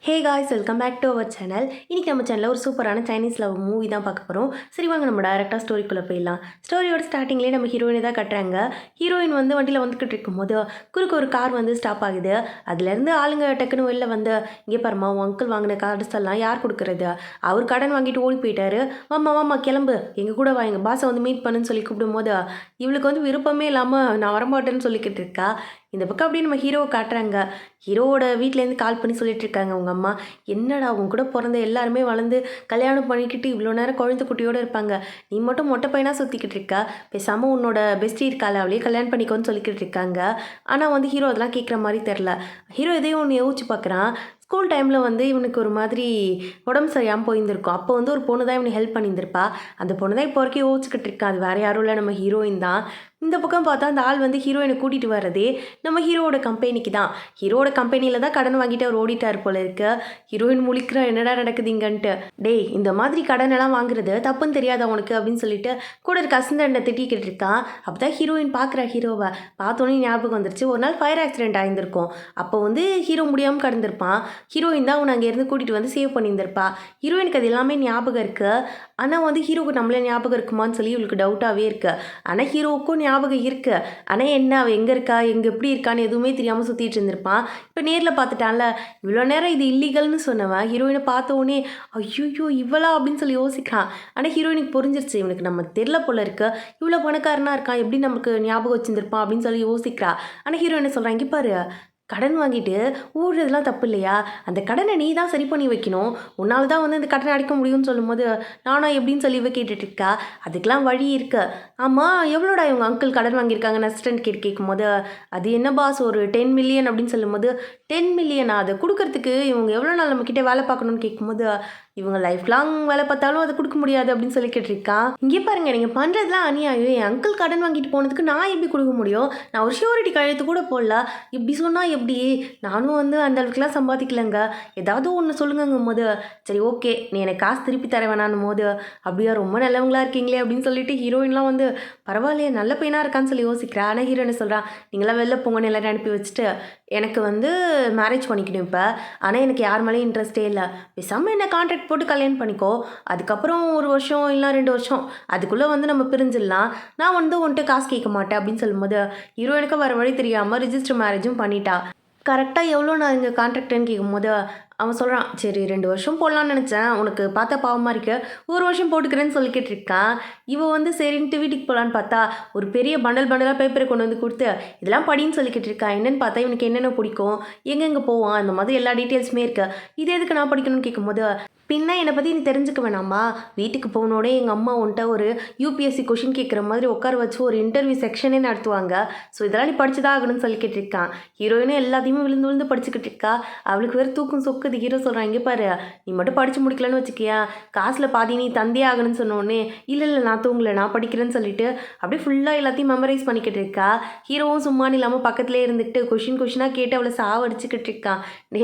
Hey guys, welcome back to our channel. இன்றைக்கி நம்ம சேனலில் ஒரு சூப்பரான சைனீஸ் லவ் மூவி தான் பார்க்க போகிறோம். சரி வாங்க நம்ம டேரெக்டாக ஸ்டோரிக்குள்ளே போயிடலாம். ஸ்டோரியோட ஸ்டார்டிங்லேயே நம்ம ஹீரோயினை தான் கட்டுறாங்க. ஹீரோயின் வந்து வண்டியில் வந்துக்கிட்டு இருக்கும்போது குறுக்கு ஒரு கார் வந்து ஸ்டாப் ஆகுது. அதுலேருந்து ஆளுங்க டக்குன்னு வெளில வந்து, இங்கே பாருமா உன் அங்கிள் வாங்கின கார்ட்ஸ் எல்லாம் யார் கொடுக்குறது, அவர் கடன் வாங்கிட்டு ஓடி போயிட்டாரு, வாமா கிளம்பு எங்கள் கூட வா, எங்கள் பாஸை வந்து மீட் பண்ணுன்னு சொல்லி கூப்பிடும்போது இவளுக்கு வந்து விருப்பமே இல்லாமல் நான் வரமாட்டேன்னு சொல்லிக்கிட்டு இருக்கா. இந்த பக்கம் அப்படியே நம்ம ஹீரோவை காட்டுறாங்க. ஹீரோவோட வீட்டிலேருந்து கால் பண்ணி சொல்லிட்டு இருக்காங்க உங்கள் அம்மா, என்னடா உன் கூட பிறந்த எல்லாருமே வளர்ந்து கல்யாணம் பண்ணிக்கிட்டு இவ்வளோ நேரம் குழந்தை குட்டியோடு இருப்பாங்க, நீ மட்டும் மொட்டை பையனாக சுற்றிக்கிட்டு இருக்கா, பேசாமல் உன்னோட பெஸ்டி இருக்கால அவளையே கல்யாணம் பண்ணிக்கோன்னு சொல்லிக்கிட்டு இருக்காங்க. ஆனால் வந்து ஹீரோ அதெல்லாம் கேட்குற மாதிரி தெரில. ஹீரோ எதையும் ஒன்று யோசிச்சு பார்க்குறான். ஸ்கூல் டைமில் வந்து இவனுக்கு ஒரு மாதிரி உடம்பு சரியாமல் போயிருந்திருக்கும். அப்போ வந்து ஒரு பொண்ணு தான் இவனுக்கு ஹெல்ப் பண்ணியிருந்திருப்பா. அந்த பொண்ணு தான் இப்போ வரைக்கும் யோசிச்சுக்கிட்டு இருக்கா. அது வேறு யாரும் இல்லை, நம்ம ஹீரோயின் தான். இந்த பக்கம் பார்த்தா அந்த ஆள் வந்து ஹீரோயினை கூட்டிகிட்டு வர்றதே நம்ம ஹீரோவோட கம்பெனிக்கு தான். ஹீரோட கம்பெனியில் தான் கடன் வாங்கிட்டு அவர் ஓடிட்டார் போல இருக்கு. ஹீரோயின் முழிக்கிறா, என்னடா நடக்குது இங்கன்ட்டு. டேய், இந்த மாதிரி கடன் எல்லாம் வாங்குறது தப்புன்னு தெரியாத உனக்கு அப்படின்னு சொல்லிட்டு கூட இருக்க அசந்தண்டை திட்டிக்கிட்டு இருக்கான். அப்போ தான் ஹீரோயின் பார்க்குறா. ஹீரோவை பார்த்தோன்னே ஞாபகம் வந்துருச்சு, ஒரு நாள் ஃபயர் ஆக்சிடென்ட் ஆயிருந்திருக்கும். அப்போ வந்து ஹீரோ முடியாமல் கடந்திருப்பான். ஹீரோயின் தான் அவனை அங்கேருந்து கூட்டிகிட்டு வந்து சேவ் பண்ணியிருந்திருப்பா. ஹீரோயினுக்கு அது எல்லாமே ஞாபகம் இருக்குது. ஆனால் வந்து ஹீரோவுக்கு நம்மளே ஞாபகம் இருக்குமான்னு சொல்லி இவளுக்கு டவுட்டாகவே இருக்குது. ஆனால் ஹீரோவுக்கும் ஞாபகம் இருக்குது. ஆனால் என்ன, அவள் எங்கே இருக்கா, எங்கே எப்படி இருக்கான்னு எதுவுமே தெரியாமல் சுற்றிட்டு இருந்திருப்பான். இப்போ நேரில் பார்த்துட்டான்ல, இவ்வளோ நேரம் இது இல்லீகல்னு சொன்னவன் ஹீரோயினை பார்த்த உடனே ஐயோ இவளா அப்படின்னு சொல்லி யோசிக்கிறான். ஆனால் ஹீரோயினுக்கு புரிஞ்சிருச்சு, இவனுக்கு நம்ம தெரில போல இருக்கு, இவ்வளோ பணக்காரனாக இருக்கான், எப்படி நமக்கு ஞாபகம் வச்சுருந்துருப்பான் அப்படின்னு சொல்லி யோசிக்கிறா. ஆனால் ஹீரோ என்ன சொல்கிறான், இங்கே பாரு, கடன் வாங்கிட்டு ஓடுறதுலாம் தப்பு இல்லையா, அந்த கடனை நீ தான் சரி பண்ணி வைக்கணும், உன்னால் தான் வந்து இந்த கடனை அடைக்க முடியும்னு சொல்லும்போது நானா எப்படின்னு சொல்லி கேட்டுட்ருக்கா. அதுக்கெலாம் வழி இருக்கு. ஆமாம், எவ்வளோடா இவங்க அங்கிள் கடன் வாங்கியிருக்காங்க அசிஸ்டன்ட் கேட்கும்போது, அது என்ன பாஸ் ஒரு 10 மில்லியன் அப்படின்னு சொல்லும்போது, 10 மில்லியனா, அதை கொடுக்கறதுக்கு இவங்க எவ்வளோ நாள் நம்மக்கிட்ட வேலை பார்க்கணும்னு கேட்கும்போது, இவங்க லைஃப் லாங் வேலை பார்த்தாலும் அதை கொடுக்க முடியாது அப்படின்னு சொல்லி கேட்டிருக்கான். இங்கே பாருங்கள், நீங்கள் பண்ணுறதுலாம் அநியாயம், என் அங்கிள் கடன் வாங்கிட்டு போனதுக்கு நான் எப்படி கொடுக்க முடியும், நான் ஒரு ஷூரிட்டி கழுத்து கூட போடல, இப்படி சொன்னால் எப்படி, நானும் வந்து அந்த அளவுக்குலாம் சம்பாதிக்கலைங்க, ஏதாவது ஒன்று சொல்லுங்கங்கும் போது, சரி ஓகே நீ எனக்கு காசு திருப்பி தர வேணான்னும் போது, அப்படியா ரொம்ப நல்லவங்களா இருக்கீங்களே அப்படின்னு சொல்லிட்டு ஹீரோயின்லாம் வந்து பரவாயில்லையே நல்ல பையனாக இருக்கான்னு சொல்லி யோசிக்கிறா. ஆனால் ஹீரோயினை சொல்கிறான், நீங்களாம் வெளில போங்கன்னு எல்லாரும் அனுப்பி வச்சுட்டு எனக்கு வந்து மேரேஜ் பண்ணிக்கணும் இப்போ, ஆனால் எனக்கு யார் மேலேயும் இன்ட்ரெஸ்டே இல்லை, பேசாமல் என்ன கான்ட்ராக்ட் போட்டு கல்யாணம் பண்ணிக்கோ, அதுக்கப்புறம் 1 வருஷம் இல்லை 2 வருஷம் அதுக்குள்ளே வந்து நம்ம பிரிஞ்சிடலாம், நான் வந்து உன்ட்டு காசு கேட்க மாட்டேன் அப்படின்னு சொல்லும்போது ஹீரோயினுக்கு வர வழி தெரியாமல் ரிஜிஸ்டர் மேரேஜும் பண்ணிட்டா. கரெக்டாக எவ்வளோ நான் இங்கே கான்ட்ராக்டுன்னு கேட்கும்போது அவன் சொல்கிறான், சரி 2 வருஷம் போடலான்னு நினச்சேன், உனக்கு பார்த்தா பாவமாக இருக்கு, 1 வருஷம் போட்டுக்கிறேன்னு சொல்லிக்கிட்டு இருக்கான். இவன் வந்து சரின்ட்டு வீட்டுக்கு போகலான்னு பார்த்தா ஒரு பெரிய பண்டலாக பேப்பரை கொண்டு வந்து கொடுத்து இதெல்லாம் படின்னு சொல்லிக்கிட்டு இருக்கான். என்னென்னு பார்த்தா இவனுக்கு என்னென்ன பிடிக்கும், எங்கெங்கே போவான், இந்த மாதிரி எல்லா டீட்டெயில்ஸுமே இருக்கு. இது எதுக்கு நான் படிக்கணும்னு கேட்கும்போது, பின்ன என்னை பற்றி நீ தெரிஞ்சுக்க வேணாமா, வீட்டுக்கு போனோடே எங்கள் அம்மா உன்ட்ட ஒரு யூபிஎஸ்சி கொஷின் கேட்குற மாதிரி உட்கார வச்சு ஒரு இன்டர்வியூ செக்ஷனே நடத்துவாங்க, ஸோ இதெல்லாம் நீ படிச்சுதான் ஆகணும்னு சொல்லிக்கிட்டு இருக்கான். ஹீரோயினும் எல்லாத்தையுமே விழுந்து படிச்சுக்கிட்டு இருக்கா. அவளுக்கு வேறு தூக்கம் சொக்குது. ஹீரோ சொல்கிறான், இங்கே பாரு, நீ மட்டும் படித்து முடிக்கலன்னு வச்சுக்கியா, காசில் பாதி நீ தந்தே ஆகணும்னு சொன்னோடனே இல்லை நான் தூங்கலை நான் படிக்கிறேன்னு சொல்லிட்டு அப்படியே ஃபுல்லாக எல்லாத்தையும் மெமரைஸ் பண்ணிக்கிட்டு இருக்கா. ஹீரோவும் சும்மானு இல்லாமல் பக்கத்துலேயே இருந்துக்கிட்டு கொஷினாக கேட்டு அவளை சாவடிச்சுக்கிட்டு இருக்கான்.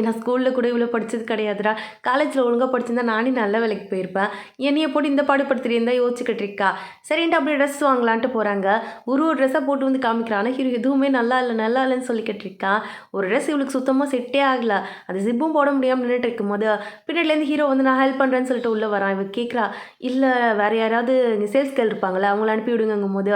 நான் ஸ்கூலில் கூட இவ்வளோ படித்தது கிடையாதுடா, காலேஜில் ஒழுங்காக படிச்சிருந்தா நானே நல்ல வேலைக்கு போயிருப்பேன், என்னையை போட்டு இந்த பாடுபடுத்துறேன் தான் யோசிச்சுக்கிட்டு இருக்கா. சரின்ட்டு அப்படியே ட்ரெஸ் வாங்கலான்ட்டு போகிறாங்க. ஒரு ட்ரெஸ்ஸாக போட்டு வந்து காமிக்கிறான். ஹீரோ எதுவுமே நல்லா இல்லைன்னு சொல்லிக்கிட்டு இருக்கான். ஒரு ட்ரெஸ் இவளுக்கு சுத்தமாக செட்டே ஆகலை, அது ஜிப்பும் போட முடியாமல் நின்றுட்டு இருக்கும்போது பின்னாடிலேருந்து ஹீரோ வந்து நான் ஹெல்ப் பண்ணுறேன்னு சொல்லிட்டு உள்ளே வரான். இவ கேட்குறா, இல்லை வேறு யாராவது இங்கே சேல்ஸ் கேர்ள் இருப்பாங்களே அவங்கள அனுப்பி விடுங்கும் போது,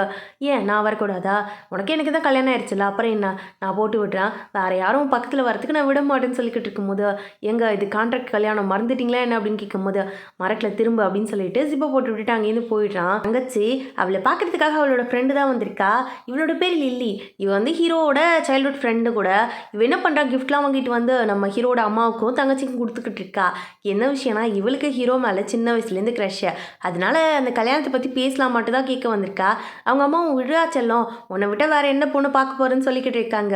ஏன் நான் வரக்கூடாதா, உனக்கு எனக்கு தான் கல்யாணம் ஆயிடுச்சுல அப்புறம் என்ன, நான் போட்டு விட்றேன், வேறு யாரும் பக்கத்தில் வரத்துக்கு நான் விட மாட்டேன்னு சொல்லிக்கிட்டு இருக்கும்போது, எங்க இது கான்ட்ராக்ட் கல்யாணம் மறந்துட்டிங்களா என்ன அப்படின்னு கேட்கும்போது, மறக்கல திரும்ப அப்படின்னு சொல்லிட்டு ஜிப்பை போட்டு விட்டுட்டு அங்கேருந்து போயிடுறான். தங்கச்சி அவளை பார்க்கறதுக்காக அவளோட ஃப்ரெண்டு தான் வந்திருக்கா. இவளோட பேர் லில்லி. இவ வந்து ஹீரோவோட சைல்ட்ஹுட் ஃப்ரெண்டு கூட. இவ என்ன பண்ணுறா, கிஃப்ட்லாம் வாங்கிட்டு வந்து நம்ம ஹீரோட அம்மாவுக்கும் தங்கச்சிக்கும் கொடுத்துக்கிட்டு இருக்கா. என்ன விஷயம்னா இவளுக்கு ஹீரோ மேலே சின்ன வயசுலேருந்து க்ரஷ், அதனால அந்த கல்யாணத்தை பற்றி பேசலாம் மட்டும் தான் கேட்க வந்திருக்கா. அவங்க அம்மாவும் விழா செல்லம், உன்னை விட்ட வேறு என்ன பொண்ணு பார்க்க போகிறேன்னு சொல்லிக்கிட்டு இருக்காங்க.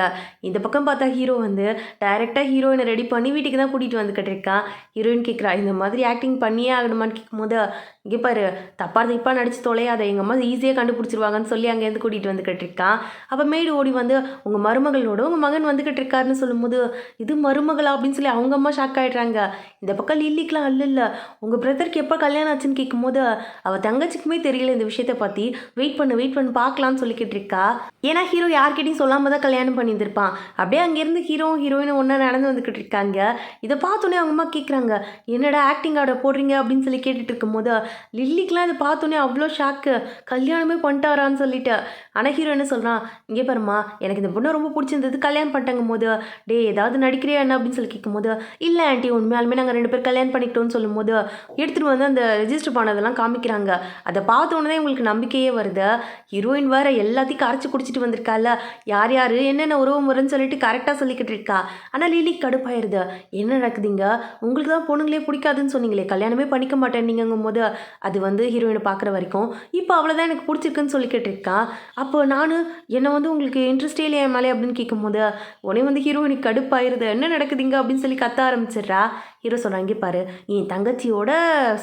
இந்த பக்கம் பார்த்தா ஹீரோ வந்து டைரெக்டாக ஹீரோயினை ரெடி பண்ணி வீட்டுக்கு தான் கூட்டிகிட்டு வந்துக்கிட்டு இருக்கான். ஹீரோயின் கேட்குறா, இந்த மாதிரி ஆக்டிங் பண்ணியே ஆகணுமான்னு கேட்கும்போது, இங்கே பாரு தப்பாக நடிச்சு தொலையாத, எங்கள் அம்மா ஈஸியாக கண்டுபிடிச்சிருவாங்கன்னு சொல்லி அங்கேருந்து கூட்டிகிட்டு வந்துக்கிட்டு இருக்கான். அப்போ மேடு ஓடி வந்து உங்கள் மருமகளோட உங்கள் மகன் வந்துக்கிட்டு இருக்காருன்னு சொல்லும்போது, இது மருமகளா அப்படின்னு சொல்லி அவங்க அம்மா ஷாக் ஆகிடுறாங்க. இந்த பக்கம் லில்லிக்கெலாம் இல்லை உங்கள் பிரதருக்கு எப்போ கல்யாணம் ஆச்சுன்னு கேட்கும்போது அவள் தங்கச்சிக்குமே தெரியல இந்த விஷயத்தை பற்றி. வெயிட் பண்ணு பார்க்கலான்னு சொல்லிக்கிட்டு இருக்கா. ஏன்னா ஹீரோ யார்கிட்டையும் சொல்லாமல் தான் கல்யாணம் பண்ணியிருந்திருப்பான். அப்படியே அங்கேருந்து ஹீரோயினும் ஒன்றா நடந்து வந்துக்கிட்டு இருக்காங்க. இதை பார்த்தோன்னே அவங்க அம்மா கேட்குறாங்க, என்னடா ஆக்டிங் ஆட போடுறீங்க அப்படின்னு சொல்லி கேட்டுட்டு இருக்கும்போது லில்லிக்கெலாம் இதை பார்த்தோன்னே அவ்வளோ ஷாக்கு, கல்யாணமே பண்ணிட்டாரான்னு சொல்லிட்டு. ஆனால் ஹீரோ என்ன சொல்கிறான், இங்கே பாருமா எனக்கு இந்த பொண்ணை ரொம்ப பிடிச்சிருந்தது, கல்யாணம் பண்ணிட்டாங்கும் போது டே ஏதாவது நடிக்கிறியா என்ன அப்படின்னு சொல்லி கேட்கும்போது, இல்லை ஆண்டி உண்மையாலுமே நாங்கள் 2 பேர் கல்யாணம் பண்ணிக்கிட்டோம்னு சொல்லும்போது எடுத்துகிட்டு வந்து அந்த ரெஜிஸ்டர் பண்ணதெல்லாம் காமிக்கிறாங்க. அதை பார்த்தோன்னே தான் உங்களுக்கு நம்பிக்கையே வருது. ஹீரோயின் வேறு எல்லாத்தையும் கரைச்சி குடிச்சிட்டு வந்திருக்கால, யார் யார் என்னென்ன உறவு முறைன்னு சொல்லிட்டு கரெக்டாக சொல்லிக்கிட்டு இருக்கா. ஆனால் லிலி கடுப்பாயிருது, என்ன நடக்குதுங்க, உங்களுக்கு தான் பொண்ணுங்களே பிடிக்காதுன்னு சொன்னீங்களே, கல்யாணமே பண்ணிக்க மாட்டேன் நீங்கும் போது அது வந்து ஹீரோயினை பார்க்குற வரைக்கும் இப்போ அவ்வளோதான் எனக்கு பிடிச்சிருக்குன்னு சொல்லிக்கிட்டு இருக்கா. அப்போ என்னை வந்து உங்களுக்கு இன்ட்ரெஸ்டே இல்லையா மேலே அப்படின்னு கேட்கும்போது உடனே வந்து ஹீரோயினுக்கு கடுப்பாயிருது, என்ன நடக்குதுங்க அப்படின்னு சொல்லி கத்த ஆரம்பிச்சிடுறா. ஹீரோ சொல்கிறான், இங்கே பாரு என் தங்கச்சியோட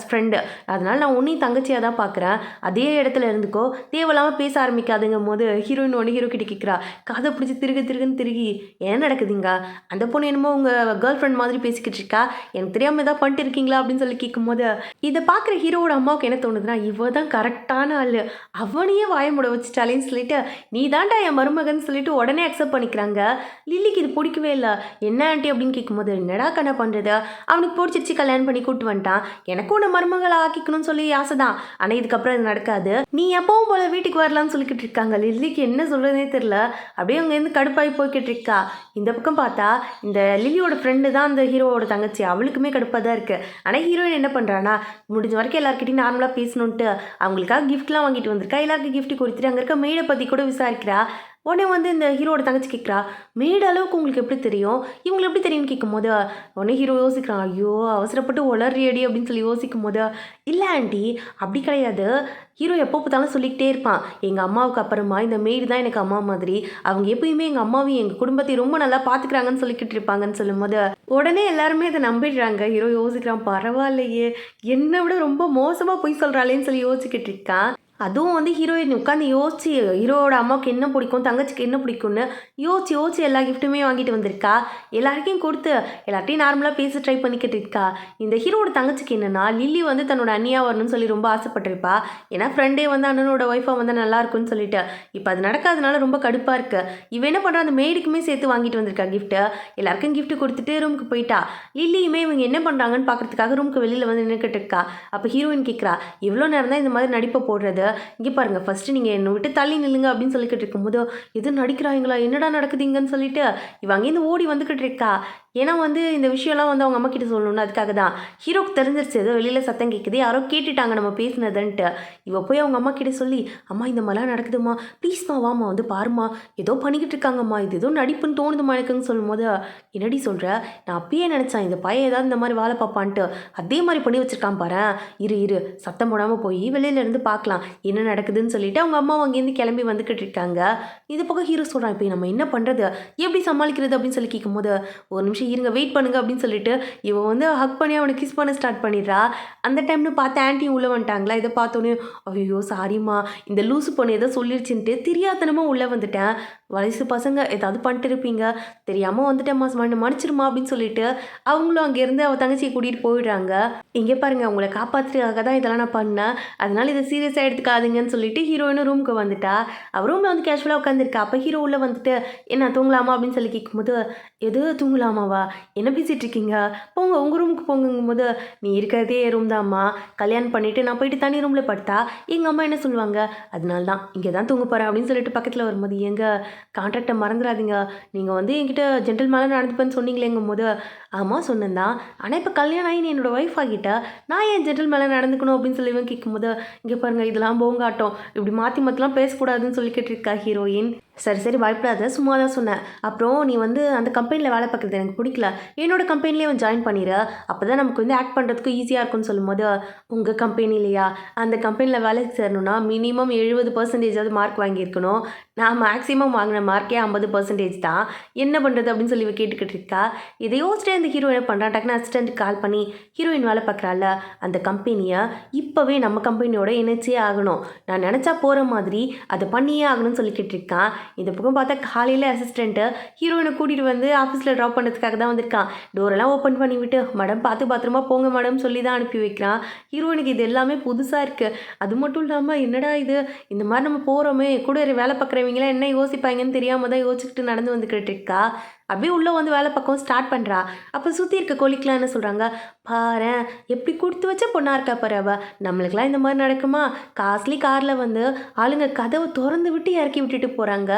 ஃப்ரெண்டு, அதனால் நான் உன்னையும் தங்கச்சியாக தான் பார்க்குறேன், அதே இடத்துல இருந்துக்கோ, தேவையில்லாமல் பேச ஆரம்பிக்காதுங்கும் போது ஹீரோயின் ஒன்று ஹீரோ கிட்ட கேட்குறா, காதை பிடிச்சி திருகுன்னு திருகி என்ன நடக்குதுங்க, அந்த பொண்ணு என்னமோ உங்கள் கேர்ள் ஃப்ரெண்ட் மாதிரி பேசிக்கிட்டு இருக்கா, எனக்கு தெரியாமல் எதாவது பண்ணிட்டு இருக்கீங்களா அப்படின்னு சொல்லி கேட்கும்போது இதை பார்க்குற ஹீரோவோட அம்மாவுக்கு என்ன தோணுதுன்னா, இவ தான் கரெக்டான ஆள், அவனையே வாய முட வச்சுட்டாலேன்னு சொல்லிட்டு நீ தான்டா என் மருமகன் சொல்லிட்டு உடனே அக்செப்ட் பண்ணிக்கிறாங்க. லில்லிக்கு இது பிடிக்கவே இல்லை. என்ன ஆண்டி அப்படின்னு கேட்கும்போது, என்னடா கண்ணா பண்ணுறது, அவனுக்கு பிடிச்சிருச்சு கல்யாணம் பண்ணி கூப்பிட்டு வந்துட்டான், எனக்கும் உன்னை மருமகளை ஆக்கிக்கணும்னு சொல்லி ஆசை தான், ஆனால் இதுக்கப்புறம் இது நடக்காது, நீ எப்பவும் போல வீட்டுக்கு வரலான்னு சொல்லிக்கிட்டு இருக்காங்க. லில்லிக்கு என்ன சொல்கிறதே தெரில, அப்படியே அங்கேருந்து கடுப்பாகி போய்கிட்டு இருக்கா. இந்த பக்கம் பார்த்தா இந்த லில்லியோட ஃப்ரெண்டு தான் அந்த ஹீரோவோட தங்கச்சி, அவளுக்குமே கடுப்பாக தான் இருக்குது. ஆனால் ஹீரோயின் என்ன பண்ணுறான்னா, முடிஞ்ச வரைக்கும் எல்லாருக்கிட்டையும் நார்மலாக பேசணுன்ட்டு அவங்களுக்காக கிஃப்ட்லாம் வாங்கிட்டு வந்திருக்கா, எல்லாருக்கும் கிஃப்ட் கொடுத்துட்டு அங்கே இருக்க மேடை பற்றி கூட விசாரிக்கிறா. உடனே வந்து இந்த ஹீரோட தங்கச்சி கேட்குறா, மேடு அளவுக்கு உங்களுக்கு எப்படி தெரியும், இவங்களுக்கு எப்படி தெரியும்னு கேட்கும்போது உடனே ஹீரோ யோசிக்கிறான், ஐயோ அவசரப்பட்டு உளறியடி அப்படின்னு சொல்லி யோசிக்கும் போது, இல்லை ஆண்டி அப்படி கிடையாது, ஹீரோ எப்போ பார்த்தாலும் சொல்லிக்கிட்டே இருப்பான், எங்கள் அம்மாவுக்கு அப்புறமா இந்த மேடு தான் எனக்கு அம்மா மாதிரி, அவங்க எப்பயுமே எங்கள் அம்மாவையும் எங்கள் குடும்பத்தையும் ரொம்ப நல்லா பார்த்துக்கிறாங்கன்னு சொல்லிக்கிட்டு இருப்பாங்கன்னு சொல்லும்போது உடனே எல்லாருமே இதை நம்பிடுறாங்க. ஹீரோ யோசிக்கிறான், பரவாயில்லையே என்னை விட ரொம்ப மோசமாக போய் சொல்கிறாளேன்னு சொல்லி யோசிச்சுக்கிட்டு இருக்கான். அதுவும் வந்து ஹீரோயின் உட்காந்து யோசிச்சு ஹீரோவோட அம்மாவுக்கு என்ன பிடிக்கும், தங்கச்சிக்கு என்ன பிடிக்கும்னு யோசிச்சு எல்லா கிஃப்ட்டுமே வாங்கிட்டு வந்திருக்கா. எல்லாருக்கையும் கொடுத்து எல்லார்ட்டையும் நார்மலாக பேச ட்ரை பண்ணிக்கிட்டு இருக்கா. இந்த ஹீரோட தங்கச்சிக்கு என்னென்னா, லில்லி வந்து தன்னோட அண்ணியாக வரணும்னு சொல்லி ரொம்ப ஆசைப்பட்டிருப்பா. ஏன்னா ஃப்ரெண்டே வந்து அண்ணனோட ஒய்ஃபாக வந்து நல்லா இருக்குன்னு சொல்லிட்டு இப்போ அது நடக்காதனால ரொம்ப கடுப்பாக இருக்குது. இவன் என்ன பண்ணுறா, அந்த மேடுக்குமே சேர்த்து வாங்கிட்டு வந்திருக்கா கிஃப்ட்டு. எல்லாருக்கும் கிஃப்ட் கொடுத்துட்டு ரூமுக்கு போயிட்டா. லில்லியுமே இவங்க என்ன பண்ணுறாங்கன்னு பார்க்குறதுக்காக ரூமுக்கு வெளியில் வந்து நின்றுக்கிட்டு இருக்கா. அப்போ ஹீரோயின் கேட்குறா, எவ்வளோ நேரம் தான் இந்த மாதிரி நடிப்பை போடுறது, இங்கே பாருங்கள் ஃபஸ்ட்டு நீங்கள் என்னை விட்டு தள்ளி நில்லுங்க அப்படின்னு சொல்லிக்கிட்டு இருக்கும்போது எதுவும் நடிக்கிறாங்களா, என்னடா நடக்குதுங்கன்னு சொல்லிட்டு இவன் அங்கேருந்து ஓடி வந்துக்கிட்டு இருக்கா. ஏன்னா வந்து இந்த விஷயம்லாம் வந்து அவங்க அம்மா கிட்ட சொல்லணும்னு அதுக்காக தான். ஹீரோக்கு தெரிஞ்சிருச்சு ஏதோ வெளியில் சத்தம் கேட்குது, யாரோ கேட்டுட்டாங்க நம்ம பேசினதுன்ட்டு. இவ போய் அவங்க அம்மா கிட்ட சொல்லி, அம்மா இந்த மாதிரிலாம் நடக்குதுமா, ப்ளீஸ்மா வாமா வந்து பாருமா, ஏதோ பண்ணிக்கிட்டு இருக்காங்கம்மா, இது ஏதோ நடிப்புன்னு தோணுதுமா எனக்குன்னு சொல்லும்போது, என்னடி சொல்கிற, நான் அப்பயே நினச்சேன் இந்த பையன் ஏதாவது இந்த மாதிரி வேலை பார்ப்பான்ட்டு, அதே மாதிரி பண்ணி வச்சுருக்கான் பாரு, இரு சத்தம் போடாமல் போய் வெளியிலேருந்து பார்க்கலாம் என்ன நடக்குதுன்னு சொல்லிட்டு அவங்க அம்மா அங்கேருந்து கிளம்பி வந்துக்கிட்டு இருக்காங்க. இது பக்கம் ஹீரோ சொல்கிறான், இப்போ நம்ம என்ன பண்ணுறது, எப்படி சமாளிக்கிறது அப்படின்னு சொல்லி கேட்கும்போது, ஒரு நிமிஷம் இருங்க வெயிட் பண்ணுங்க அப்படின்னு சொல்லிட்டு இவன் வந்து ஹக் பண்ணி அவனை கிஸ் பண்ண ஸ்டார்ட் பண்ணிடுறா. அந்த டைம்னு பார்த்து ஆன்ட்டி உள்ளே வந்துட்டாங்களா. இதை பார்த்தோன்னே ஐயோ சாரிம்மா, இந்த லூசு பொண்ணு ஏதோ சொல்லிடுச்சுன்ட்டு தெரியாதனமாக உள்ளே வந்துட்டேன், வயசு பசங்க ஏதாவது பண்ணிட்டு இருப்பீங்க, தெரியாமல் வந்துட்டேம்மா மன்னிச்சிருமா அப்படின்னு சொல்லிட்டு அவங்களும் அங்கேருந்து அவள் தங்கச்சியை கூட்டிகிட்டு போயிடுறாங்க. இங்கே பாருங்கள் உங்களை காப்பாற்றுறதுக்காக தான் இதெல்லாம் நான் பண்ணேன், அதனால் இதை சீரியஸாக எடுத்துக்காதுங்கன்னு சொல்லிட்டு ஹீரோயினும் ரூமுக்கு வந்துட்டா. அவள் ரூமில் வந்து கேஷுவலாக உட்காந்துருக்கா. அப்போ ஹீரோ உள்ளே வந்துட்டு என்ன தூங்கலாமா அப்படின்னு சொல்லி கேட்கும்போது, எது தூங்கலாமாவா, என்ன பேசிகிட்டு இருக்கீங்க, போங்க உங்கள் ரூமுக்கு போங்குங்கும் போது, நீ இருக்கிறதே ரூம் தான்ம்மா, கல்யாணம் பண்ணிவிட்டு நான் போயிட்டு தனி ரூமில் படுத்தா எங்கள் அம்மா என்ன சொல்லுவாங்க, அதனால தான் இங்கே தான் தூங்க போகிறேன் அப்படின்னு சொல்லிட்டு பக்கத்தில் வரும்போது, எங்கள் கான்ட்ராக்டை மறந்துடாதீங்க, நீங்கள் வந்து என்கிட்ட ஜென்டில்மேனாக நடந்துப்பேன்னு சொன்னீங்களேங்கும் போது, ஆமாம் சொன்னேன் தான், ஆனால் இப்போ கல்யாணம் ஆகி நீ என்னோடய ஒய்ஃப் ஆகிட்ட, நான் ஏன் ஜென்டில்மேனாக நடந்துக்கணும் அப்படின்னு சொல்லி கேட்கும்போது, இங்கே பாருங்கள் இதெல்லாம் போங்காட்டம், இப்படி மாற்றி மாற்றிலாம் பேசக்கூடாதுன்னு சொல்லிக்கிட்டு இருக்கா ஹீரோயின். சரி சரி பயப்படாத, சும்மா தான் சொன்னேன். அப்புறம் நீ வந்து அந்த கம்பெனியில் வேலை பார்க்குறது எனக்கு பிடிக்கல, என்னோட கம்பெனிலே வந்து ஜாயின் பண்ணிடு, அப்போ தான் நமக்கு வந்து ஆக்ட் பண்ணுறதுக்கு ஈஸியாக இருக்கும்னு சொல்லும்போது, உங்கள் கம்பெனிலையா? அந்த கம்பெனியில் வேலைக்கு சேரணும்னா மினிமம் 70% மார்க் வாங்கியிருக்கணும். நான் மேக்ஸிமம் வாங்கின மார்க்கே 50% தான். என்ன பண்ணுறது அப்படின்னு சொல்லி இவ கேட்டுக்கிட்டு இருக்கா. இதை யோசிச்சிட்டே அந்த ஹீரோ என்ன பண்ணுறான், டக்குன்னு அசிஸ்டண்ட்டுக்கு கால் பண்ணி, ஹீரோயின் வேலை பார்க்குறாள் அந்த கம்பெனியை இப்போவே நம்ம கம்பெனியோட இணைச்சே ஆகணும், நான் நினச்சா போகிற மாதிரி அதை பண்ணியே ஆகணும்னு சொல்லிக்கிட்டு இருக்கான். இந்த பக்கம் பார்த்தா காலையில் அசிஸ்டண்ட்டு ஹீரோயினை கூட்டிகிட்டு வந்து ஆஃபீஸில் ட்ராப் பண்ணுறதுக்காக தான் வந்திருக்கான். டோரெல்லாம் ஓப்பன் பண்ணி விட்டு, மேடம் பார்த்து பத்திரமா போங்க மேடம் சொல்லி தான் அனுப்பி வைக்கிறான். ஹீரோயினுக்கு இது எல்லாமே புதுசாக இருக்குது. அது மட்டும் இல்லாமல் என்னடா இது, இந்த மாதிரி நம்ம போகிறோமே, கூட வேலை பார்க்குறவங்களாம் என்ன யோசிப்பாங்கன்னு தெரியாமல் தான் யோசிச்சுக்கிட்டு நடந்து வந்துக்கிட்டு இருக்கா. அப்படியே உள்ளே வந்து வேலை பக்கம் ஸ்டார்ட் பண்ணுறா. அப்போ சுற்றி இருக்க கொலிக்கெலாம் என்ன சொல்கிறாங்க, பாரேன் எப்படி கொடுத்து வச்ச பொண்ணாக இருக்கா பாரு அவ, நம்மளுக்கெல்லாம் இந்த மாதிரி நடக்குமா? காஸ்ட்லி காரில் வந்து ஆளுங்க கதவை திறந்து விட்டு இறக்கி விட்டுட்டு போகிறாங்க.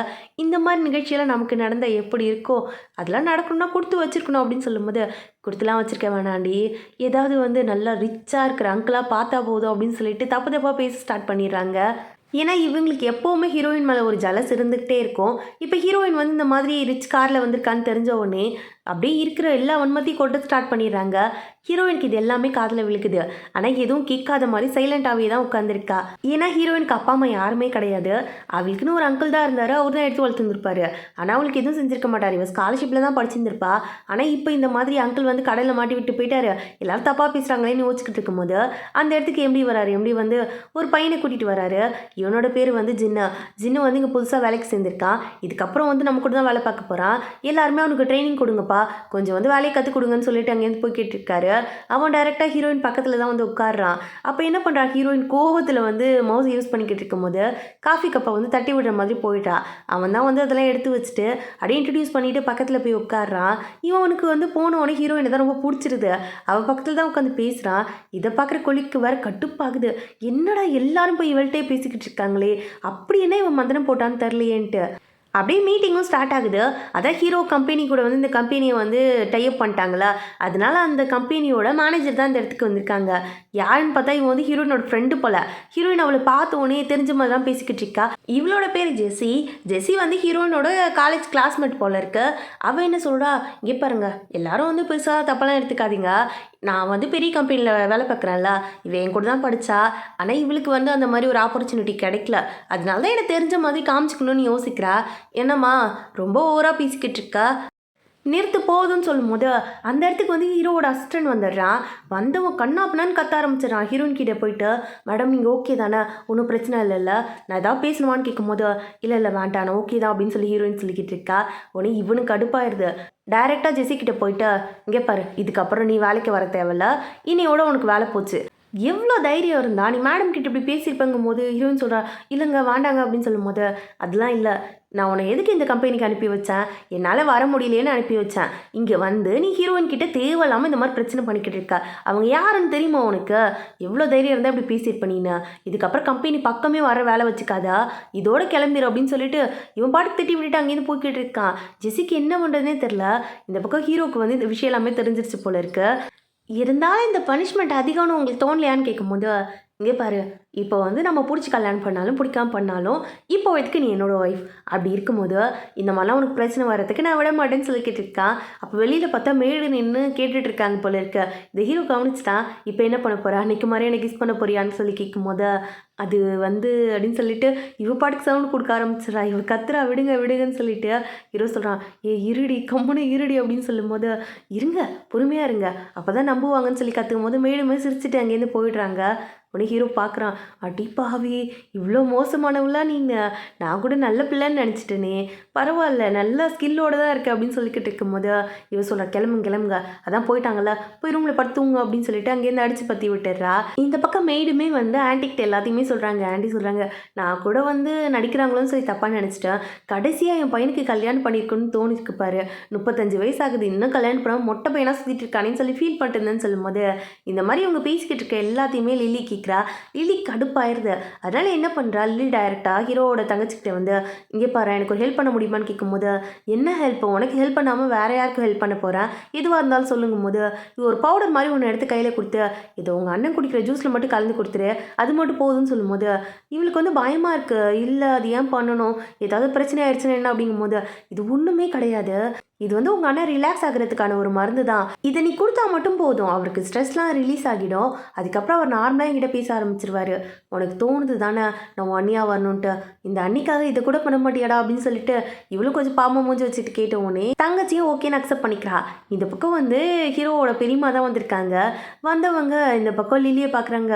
இந்த மாதிரி நிகழ்ச்சியெல்லாம் நமக்கு நடந்தால் எப்படி இருக்கோ, அதெல்லாம் நடக்கணும்னா கொடுத்து வச்சுருக்கணும் அப்படின்னு சொல்லும்போது, கொடுத்துலாம் வச்சுருக்க வேணாண்டி, ஏதாவது வந்து நல்லா ரிச்சாக இருக்கிற அங்கிளாக பார்த்தா போதும் அப்படின்னு சொல்லிட்டு தப்பு தப்பாக பேச ஸ்டார்ட் பண்ணிடுறாங்க. ஏன்னா இவங்களுக்கு எப்போவுமே ஹீரோயின் மேலே ஒரு ஜலஸ் இருந்துகிட்டே இருக்கும். இப்போ ஹீரோயின் வந்து இந்த மாதிரி ரிச் காரில் வந்திருக்கான்னு தெரிஞ்ச உடனே அப்படியே இருக்கிற எல்லா வன்மத்தையும் கொட்ட ஸ்டார்ட் பண்ணிடுறாங்க. ஹீரோயினுக்கு இது எல்லாமே காதில் விழுக்குது. ஆனால் எதுவும் கேட்காத மாதிரி சைலண்டாகவே தான் உட்காந்துருக்கா. ஏன்னா ஹீரோயினுக்கு அப்பா அம்மா யாருமே கிடையாது. அவளுக்குன்னு ஒரு அங்கிள் தான் இருந்தார், அவர் தான் எடுத்து வளர்த்துருந்துருப்பாரு. ஆனால் அவளுக்கு எதுவும் செஞ்சிருக்க மாட்டார். இவள் ஸ்காலர்ஷிப்பில் தான் படிச்சிருந்துருப்பா. ஆனால் இப்போ இந்த மாதிரி அங்கிள் வந்து கடலில் மாட்டி விட்டு போயிட்டாரு, எல்லாரும் தப்பாக பேசுகிறாங்களேன்னு யோசிச்சுக்கிட்டு இருக்கும்போது அந்த இடத்துக்கு எம்டி வராரு. எம்டி வந்து ஒரு பையனை கூட்டிகிட்டு வராரு. இவனோட பேர் வந்து ஜின்னு. ஜின்னு வந்து இங்கே புதுசாக வேலைக்கு சேர்ந்துருக்கான். இதுக்கப்புறம் வந்து நம்ம கூட தான் வேலை பார்க்க போகிறான். எல்லாருமே அவனுக்கு ட்ரைனிங் கொடுங்கப்பா, கொஞ்சம் வந்து வேலையை கற்றுக் கொடுங்கன்னு சொல்லிட்டு அங்கேருந்து போய் கேட்டிருக்காரு. அவன் டைரெக்டாக ஹீரோயின் பக்கத்தில் தான் வந்து உட்காடுறான். அப்போ என்ன பண்ணுறா, ஹீரோயின் கோவத்தில் வந்து மவுஸ் யூஸ் பண்ணிக்கிட்டு இருக்கும்போது காஃபி கப்பை வந்து தட்டி விடுற மாதிரி போயிட்டா. அவன் தான் வந்து அதெல்லாம் எடுத்து வச்சுட்டு அப்படியே இன்ட்ரடியூஸ் பண்ணிவிட்டு பக்கத்தில் போய் உட்காடுறான். இவனுக்கு வந்து போனவொடனே ஹீரோயினை தான் ரொம்ப பிடிச்சிருது. அவள் பக்கத்தில் தான் உட்காந்து பேசுகிறான். இதை பார்க்குற கொலிக்கு வேறு கட்டுப்பாகுது. என்னடா எல்லாரும் போய் இவள்கிட்டே பேசிக்கிட்டு இருக்காங்களே, அப்படி என்ன இவன் மந்திரம் போட்டான்னு தெரிலையேன்ட்டு அப்படியே மீட்டிங்கும் ஸ்டார்ட் ஆகுது. அதான் ஹீரோ கம்பெனி கூட வந்து இந்த கம்பெனியை வந்து டைப் பண்ணிட்டாங்களா, அதனால அந்த கம்பெனியோட மேனேஜர் தான் இந்த இடத்துக்கு வந்திருக்காங்க. யாருன்னு பார்த்தா இவன் வந்து ஹீரோயினோட ஃப்ரெண்டு போல். ஹீரோயின் அவளை பார்த்த உடனே தெரிஞ்ச மாதிரி தான் பேசிக்கிட்டு இருக்கா. இவளோட பேர் ஜெஸ்ஸி. ஜெஸ்ஸி வந்து ஹீரோயினோட காலேஜ் கிளாஸ்மேட் போல் இருக்கு. அவள் என்ன சொல்கிறா, இங்கே பாருங்க, எல்லாரும் வந்து பெருசாக தப்பெல்லாம் எடுத்துக்காதீங்க, நான் வந்து பெரிய கம்பெனியில் வேலை பார்க்குறேன்ல, இவன் என் கூட தான் படித்தா, ஆனால் இவளுக்கு வந்து அந்த மாதிரி ஒரு ஆப்பர்ச்சுனிட்டி கிடைக்கல, அதனால தான் எனக்கு தெரிஞ்ச மாதிரி காமிச்சிக்கணும்னு யோசிக்கிறா. என்னம்மா ரொம்ப ஓவராக பேசிக்கிட்டு இருக்கா, நிறுத்து போதும்னு சொல்லும்போது அந்த இடத்துக்கு வந்து ஹீரோவோட அசிஸ்டன்ட் வந்துடுறான். வந்தவன் கண்ணாப்பண்ணான்னு கத்த ஆரம்பிச்சிடறான். ஹீரோயின் கிட்டே போயிட்டு, மேடம் நீங்கள் ஓகே தானே, ஒன்றும் பிரச்சனை இல்லைல்ல, நான் ஏதாவது பேசணுமான்னு கேட்கும்போது, இல்லை இல்லை வேண்டாம் நான் ஓகே தான் அப்படின்னு சொல்லி ஹீரோயின் சொல்லிக்கிட்டு இருக்கா. உடனே இவனுக்கு கடுப்பாயிருது. டைரெக்டாக ஜெஸ்ஸி கிட்டே போயிட்டு, இங்கே பாரு, இதுக்கப்புறம் நீ வேலைக்கு வர தேவையில்ல, இன்னையோட உனக்கு வேலை போச்சு. எவ்வளோ தைரியம் இருந்தா நீ மேடம் கிட்ட இப்படி பேசியிருப்பேங்கும் போது ஹீரோயின் சொல்கிறா, இல்லைங்க வேண்டாங்க அப்படின்னு சொல்லும் போது, அதெல்லாம் இல்லை, நான் உன்னை எதுக்கு இந்த கம்பெனிக்கு அனுப்பி வச்சேன், என்னால் வர முடியலையேன்னு அனுப்பி வச்சேன். இங்கே வந்து நீ ஹீரோயின் கிட்ட தேவையில்லாமல் இந்த மாதிரி பிரச்சனை பண்ணிக்கிட்டு இருக்கா, அவங்க யாருன்னு தெரியுமா உனக்கு, எவ்வளோ தைரியம் இருந்தால் இப்படி பேசியிருப்ப நீனு, இதுக்கப்புறம் கம்பெனி பக்கமே வர வேலை வச்சுக்காதா, இதோட கிளம்பிடும் அப்படின்னு சொல்லிட்டு இவன் பாட்டுக்கு திட்டி விட்டுட்டு அங்கேருந்து போய்கிட்டு இருக்கான். ஜெஸ்ஸிக்கு என்ன பண்ணுறதுனே தெரில. இந்த பக்கம் ஹீரோக்கு வந்து இந்த விஷயம் எல்லாமே தெரிஞ்சிருச்சு போல இருக்கு. இருந்தாலும் இந்த பனிஷ்மெண்ட் அதிகம்னு உங்களுக்கு தோணலையான்னு கேட்கும்போது, இங்கே பாரு, இப்போ வந்து நம்ம பிடிச்சி கல்யாணம் பண்ணாலும் பிடிக்காம பண்ணாலும் இப்போ வரைக்கும் நீ என்னோடய ஒய்ஃப், அப்படி இருக்கும்போது இந்த மாதிரிலாம் உனக்கு பிரச்சனை வர்றதுக்கு நான் விட மாட்டேன்னு சொல்லிக்கிட்டு இருக்கான். அப்போ வெளியில் பார்த்தா மேடு நின்று கேட்டுட்டு இருக்காங்க போல இருக்க. இந்த ஹீரோ கவனிச்சுட்டான். இப்போ என்ன பண்ண போகிறா, அன்றைக்கு மாதிரி எனக்கு கிஸ் பண்ண போறியான்னு சொல்லி கேட்கும்போது, அது வந்து அப்படின்னு சொல்லிட்டு இவ பாட்டுக்கு சவுண்டு கொடுக்க ஆரம்பிச்சிடறா. இவ கத்துறா, விடுங்க விடுங்கன்னு சொல்லிட்டு ஹீரோ சொல்கிறான், இருடி கம்முன்னு இருடி அப்படின்னு சொல்லும்போது, இருங்க பொறுமையாக இருங்க அப்போ தான் நம்புவாங்கன்னு சொல்லி கற்றுக்கும் போது மேடுமே சிரிச்சுட்டு அங்கேருந்து போயிடுறாங்க. உடனே ஹீரோ பார்க்குறான், அடிப்பாவி இவ்வளோ மோசமானவளாம் நீங்கள், நான் கூட நல்ல பிள்ளைன்னு நினச்சிட்டேனே, பரவாயில்ல நல்ல ஸ்கில்லோடு தான் இருக்குது அப்படின்னு சொல்லிக்கிட்டு இருக்கும்போது இவ சொல்கிறா, கிளம்புங்க அதான் போயிட்டாங்கல்ல, போய் ரூமில் படுத்துங்க அப்படின்னு சொல்லிட்டு அங்கேருந்து அடித்து பற்றி விட்டுடுறா. இந்த பக்கம் மெய்டுமே வந்து ஆன்ட்டிக்கிட்ட எல்லாத்தையுமே சொல்கிறாங்க. ஆன்ட்டி சொல்கிறாங்க, நான் கூட வந்து நடிக்கிறாங்களோன்னு சொல்லி தப்பாக நினச்சிட்டேன், கடைசியாக என் பையனுக்கு கல்யாணம் பண்ணியிருக்குன்னு தோணிருக்கு பாரு, 35 வயசு ஆகுது, இன்னும் கல்யாணம் பண்ணாமல் மொட்டை பையனாக சுற்றிட்டு இருக்கானேன்னு சொல்லி ஃபீல் பண்ணிட்டுருந்தேன்னு சொல்லும்போது, இந்த மாதிரி அவங்க பேசிக்கிட்டு இருக்க எல்லாத்தையுமே லில்லி கேட்குறா. லில்லி கடுப்பாயிருது. அதனால என்ன பண்ணுறா லில்லி டைரெக்டாக ஹீரோவோட தங்கச்சிக்கிட்ட வந்து இங்கே பாரு எனக்கு ஒரு ஹெல்ப் பண்ண முடியுமான்னு கேட்கும்போது என்ன ஹெல்ப் உனக்கு ஹெல்ப் பண்ணாமல் வேற யாருக்கும் ஹெல்ப் பண்ண போகிறேன் எதுவாக இருந்தாலும் சொல்லுங்கும் போது இது ஒரு பவுடர் மாதிரி ஒன்று எடுத்து கையில் கொடுத்து இதை உங்கள் அண்ணன் குடிக்கிற ஜூஸில் மட்டும் கலந்து கொடுத்துரு அது மட்டும் போதும்னு சொல்லும்போது இவளுக்கு வந்து பயமாக இருக்குது. இல்லை அது ஏன் பண்ணணும் ஏதாவது பிரச்சனை ஆயிடுச்சுன்னா என்ன அப்படிங்கும்போது இது ஒன்றுமே கிடையாது. இது வந்து உங்கள் அண்ணன் ரிலாக்ஸ் ஆகிறதுக்கான ஒரு மருந்து தான். இதை நீ கொடுத்தா மட்டும் போதும் அவருக்கு ஸ்ட்ரெஸ்லாம் ரிலீஸ் ஆகிடும். அதுக்கப்புறம் அவர் நார்மலாக என்கிட்ட பேச ஆரம்பிச்சிருவாரு. உனக்கு தோணுது தானே நான் அண்ணியாக வரணுன்ட்டு இந்த அன்னிக்காக இதை கூட பண்ண மாட்டியாடா அப்படின்னு சொல்லிட்டு இவளும் கொஞ்சம் பாம்பு மூஞ்சி வச்சுட்டு கேட்ட உடனே தங்கச்சியும் ஓகேன்னு அக்செப்ட் பண்ணிக்கிறா. இந்த பக்கம் வந்து ஹீரோவோட பெரியம்மா தான் வந்திருக்காங்க. வந்தவங்க இந்த பக்கம் லில்லியை பார்க்குறாங்க.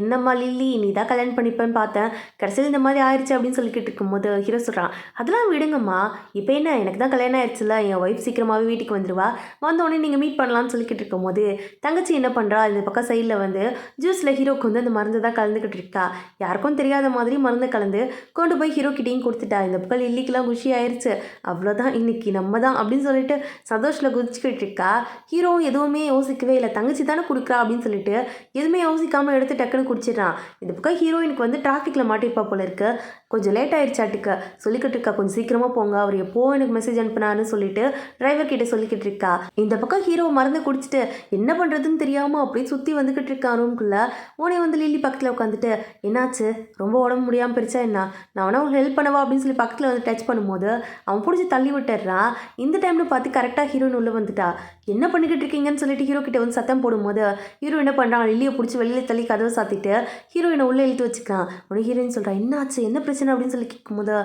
என்னம்மா லில்லி நீ தான் கல்யாணம் பண்ணிப்பேன்னு பார்த்தேன் கடைசியில் இந்த மாதிரி ஆயிடுச்சு அப்படின்னு சொல்லிக்கிட்டு இருக்கும்போது ஹீரோ சொல்கிறான் அதெல்லாம் விடுங்கம்மா இப்போ என்ன எனக்கு தான் கல்யாணம் ஆயிடுச்சுல என் ஒய்ஃப் சீக்கிரமாகவே வீட்டுக்கு வந்துடுவா வந்தோடனே நீங்கள் மீட் பண்ணலான்னு சொல்லிக்கிட்டு இருக்கும்போது தங்கச்சி என்ன பண்ணுறா இந்த பக்கம் சைடில் வந்து ஜூஸில் ஹீரோக்கு வந்து அந்த மருந்து தான் கலந்துக்கிட்டு இருக்கா. யாருக்கும் தெரியாத மாதிரி மருந்து கலந்து கொண்டு போய் ஹீரோ கிட்டேயும் கொடுத்துட்டா. இந்த பக்கம் லில்லிக்கெல்லாம் குஷி ஆயிடுச்சு. அவ்வளோதான் இன்னைக்கு நம்ம தான் அப்படின்னு சொல்லிட்டு சந்தோஷத்தில் குதிச்சுக்கிட்டு இருக்கா. ஹீரோ எதுவுமே யோசிக்கவே இல்லை தங்கச்சி தானே கொடுக்குறா அப்படின்னு சொல்லிட்டு எதுவுமே யோசிக்காமல் எடுத்து டக்குன்னு குடிச்சிடறான். இந்த பக்கம் ஹீரோயினுக்கு வந்து டிராஃபிக்கில் மாட்டிருப்பா போல இருக்கு. கொஞ்சம் லேட் ஆயிடுச்சாட்டுக்க சொல்லிக்கிட்டு இருக்கா கொஞ்சம் சீக்கிரமாக போங்க அவர் எப்போ எனக்கு மெசேஜ் அனுப்புனான்னு சொல்லிட்டு டிரைவர் கிட்ட சொல்லிக்கிட்டு இருக்கா. இந்த பக்கம் ஹீரோ மருந்து குடிச்சிட்டு என்ன பண்ணுறதுன்னு தெரியாமல் அப்படியே சுற்றி வந்துக்கிட்டு இருக்கான் ரூம்குள்ளே. உடனே வந்து லில்லி பக்கத்தில் உட்காந்துட்டு என்னாச்சு ரொம்ப உடம்பு முடியாமல் பிரிச்சா என்ன நான் வேணா உங்களுக்கு ஹெல்ப் பண்ணவா அப்படின்னு சொல்லி பக்கத்தில் வந்து டச் பண்ணும்போது அவன் பிடிச்சி தள்ளி விட்டுறான். இந்த டைம்னு பார்த்து கரெக்டாக ஹீரோயின் உள்ளே வந்துட்டா. என்ன பண்ணிக்கிட்டு இருக்கீங்கன்னு சொல்லிட்டு ஹீரோ கிட்ட வந்து சத்தம் போடும்போது ஹீரோ என்ன பண்ணுறான் லில்லியை பிடிச்சி வெளியில் தள்ளி கதவை சாத்திட்டு ஹீரோயினை உள்ளே இழுத்து வச்சுக்கான். உடனே ஹீரோயின் சொல்கிறான் என்னாச்சு என்ன பிரச்சனை அப்படின்னு சொல்லி கேட்கும்போது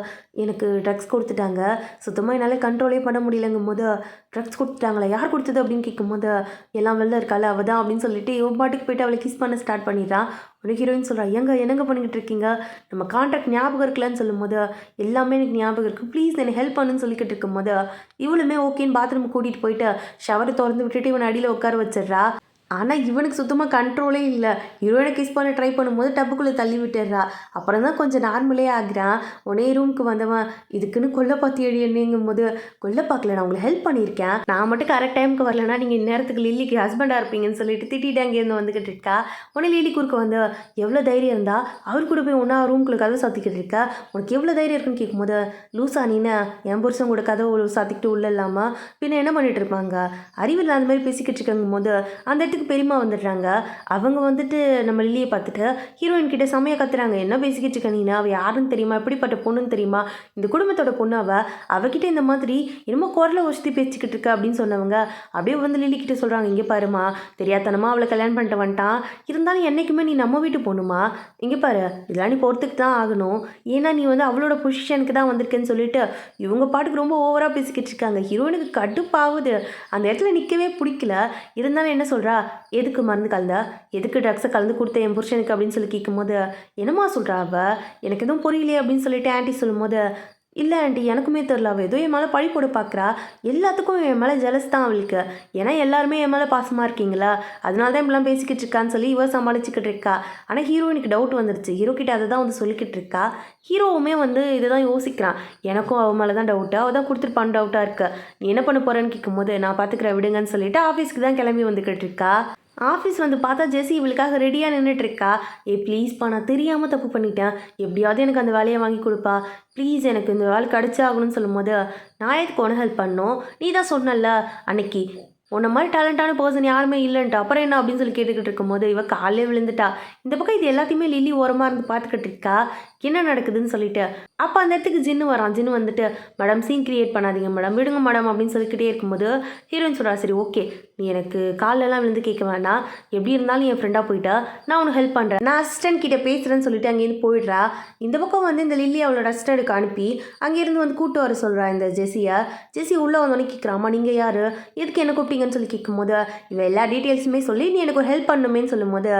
எனக்கு ட்ரக்ஸ் கொடுத்துட்டாங்க சுத்தமாக என்னால் கண்ட்ரோலே பண்ண முடியலங்கும் போது ட்ரக்ஸ் கொடுத்துட்டாங்களா யார் கொடுத்தது அப்படின்னு கேட்கும்போது எல்லாம் வெளில இருக்கால அவள் தான் அப்படின்னு சொல்லிட்டு இவன் பாட்டுக்கு போயிட்டு அவளை கிஸ் பண்ண ஸ்டார்ட் பண்ணிடுறான். ஒரு ஹீரோயின் சொல்கிறா என்னங்க பண்ணிக்கிட்டு இருக்கீங்க நம்ம கான்ட்ராக்ட் ஞாபகம் இருக்கலன்னு சொல்லும்போது எல்லாமே எனக்கு ஞாபகம் இருக்குது ப்ளீஸ் என்னை ஹெல்ப் பண்ணுன்னு சொல்லிக்கிட்டு இருக்கும்போது இவளுமே ஓகேன்னு பாத்ரூம் கூட்டிகிட்டு போயிட்டு ஷவரை திறந்து விட்டுட்டு இவன் அடியில் உட்கார வச்சிடுறா. ஆனால் இவனுக்கு சுத்தமாக கண்ட்ரோலே இல்லை. ஹீரோயினை கிஸ் பண்ண ட்ரை பண்ணும்போது டப்புக்குள்ளே தள்ளி விட்டுடுறா. அப்புறம் தான் கொஞ்சம் நார்மலே ஆகிறான். உடனே ரூமுக்கு வந்தவன் இதுக்குன்னு கொல்ல பார்த்து எழுதிங்கும் போது கொல்ல பார்க்கல நான் உங்களுக்கு ஹெல்ப் பண்ணியிருக்கேன் நான் மட்டும் கரெக்ட் டைமுக்கு வரலன்னா நீங்கள் இந்நேரத்துக்கு லில்லிக்கு ஹஸ்பண்டாக இருப்பீங்கன்னு சொல்லிட்டு திட்டிட்டு அங்கேருந்து வந்துக்கிட்டு இருக்கா. உடனே லில்லி குறுக்க வந்து எவ்வளோ தைரியம் இருந்தால் அவர் கூட போய் ஒன்றா ரூம்குள்ளே கதை சாத்திக்கிட்டு இருக்கா உனக்கு எவ்வளோ தைரியம் இருக்குன்னு கேட்கும்போது லூசா நீனு என் புருஷன் கூட கதை சாத்திக்கிட்டு உள்ள இல்லாமல் பின்ன என்ன பண்ணிட்டு இருப்பாங்க அறிவில் அந்த மாதிரி பேசிக்கிட்டு இருக்காங்கும் போது அந்த பெரியமா வந்துடுறாங்க. அவங்க வந்துட்டு நம்ம லில்லியை பார்த்துட்டு ஹீரோயின் கிட்ட செமையா கத்துறாங்க என்ன பேசிக்கிட்டு இருக்க நீனா அவள் யாருன்னு தெரியுமா எப்படிப்பட்ட பொண்ணுன்னு தெரியுமா இந்த குடும்பத்தோட பொண்ணு அவகிட்ட இந்த மாதிரி என்னமோ குரலை ஒசத்தி பேசிக்கிட்டு இருக்க அப்படின்னு சொன்னவங்க அப்படியே வந்து லில்லி கிட்ட சொல்கிறாங்க இங்கே பாருமா தெரியாதனமா அவளை கல்யாணம் பண்ணிட்டு வந்துட்டான் இருந்தாலும் என்றைக்குமே நீ நம்ம வீட்டு பொண்ணுமா இங்கே பாரு இதெல்லாம் நீ பொறுத்துக்கு தான் ஆகணும் ஏன்னா நீ வந்து அவளோட பொசிஷனுக்கு தான் வந்திருக்கேன்னு சொல்லிட்டு இவங்க பாட்டுக்கு ரொம்ப ஓவராக பேசிக்கிட்டு இருக்காங்க. ஹீரோயினுக்கு கடுப்பாகுது அந்த இடத்துல நிற்கவே பிடிக்கல. இருந்தாலும் என்ன சொல்கிறா எதுக்கு மருந்து கலந்தா எதுக்கு ட்ரக்ஸை கலந்து கொடுத்த என் புருஷனுக்கு அப்படின்னு சொல்லி கேட்கும்போது என்னம்மா சொல்கிறா அவள் எனக்கு எதுவும் புரியலையே அப்படின்னு சொல்லிட்டு ஆன்ட்டி சொல்லும்போது இல்லை ஆண்டி எனக்குமே தெரில அவள் ஏதோ என் மேலே பழி போட பார்க்குறா எல்லாத்துக்கும் என் மேலே ஜெலஸ் தான் அவளுக்கு ஏன்னா எல்லாருமே என் மேலே பாசமாக இருக்கீங்களா அதனால தான் இப்படிலாம் பேசிக்கிட்டு இருக்கான்னு சொல்லி இவ சமாளிச்சுக்கிட்டு இருக்கா. ஆனால் ஹீரோயினுக்கு டவுட் வந்துருச்சு. ஹீரோ கிட்ட அதை தான் வந்து சொல்லிக்கிட்டு இருக்கா. ஹீரோவுமே வந்து இதை தான் யோசிக்கிறான் எனக்கும் அவன் மேலே தான் டவுட்டு அவள் தான் கொடுத்துருப்பான்னு டவுட்டாக இருக்கு நீ என்ன பண்ண போகிறேன்னு கேட்கும்போது நான் பார்த்துக்கிறேன் விடுங்கன்னு சொல்லிட்டு ஆஃபீஸ்க்கு தான் கிளம்பி வந்துக்கிட்டு இருக்கா. ஆஃபீஸ் வந்து பார்த்தா ஜெஸி இவளுக்காக ரெடியாக நின்றுட்டுருக்கா. ப்ளீஸ்ப்பா நான் தெரியாமல் தப்பு பண்ணிட்டேன் எப்படியாவது எனக்கு அந்த வேலையை வாங்கி கொடுப்பா ப்ளீஸ் எனக்கு இந்த வேலை கிடச்சாகணும்னு சொல்லும்போது நான் எதுக்கு உனக்கு ஹெல்ப் பண்ணணும் நீ தான் சொன்னல அன்னைக்கு உன்ன மாதிரி டேலண்டான பர்சன் யாருமே இல்லைன்ட்டு அப்புறம் என்ன அப்படின்னு சொல்லி கேட்டுக்கிட்டு இருக்கும்போது இவ காலையே விழுந்துட்டா. இந்த பக்கம் இது எல்லாத்தையுமே லில்லி ஓரமாக இருந்து பார்த்துக்கிட்டு இருக்கா என்ன நடக்குதுன்னு சொல்லிட்டு. அப்போ அந்த இடத்துக்கு ஜின்னு வரான். ஜின்னு வந்துட்டு மேடம் சீன் கிரியேட் பண்ணாதீங்க மேடம் விடுங்க மேடம் அப்படின்னு சொல்லிக்கிட்டே இருக்கும்போது ஹீரோயின் சொல்கிறா சரி ஓகே நீ எனக்கு காலெல்லாம் விழுந்து கேட்க வேண்டாம் எப்படி இருந்தாலும் என் ஃப்ரெண்டாக போயிட்டா நான் உனக்கு ஹெல்ப் பண்ணுறேன் நான் அசிஸ்டன்ட் கிட்டே பேசுகிறேன்னு சொல்லிட்டு அங்கேருந்து போயிடுறா. இந்த பக்கம் வந்து இந்த லில்லி அவளோட அசிஸ்டன்ட்டுக்கு அனுப்பி அங்கேருந்து வந்து கூட்டு வர சொல்கிறா இந்த ஜெஸி உள்ளே வந்தோடனே கேட்குறாமா நீங்கள் யார் எதுக்கு என்ன கூப்பிட்டீங்கன்னு சொல்லி கேட்கும்போது இவள் எல்லா டீட்டெயில்ஸுமே சொல்லி நீ எனக்கு ஒரு ஹெல்ப் பண்ணுமேன்னு சொல்லும்போது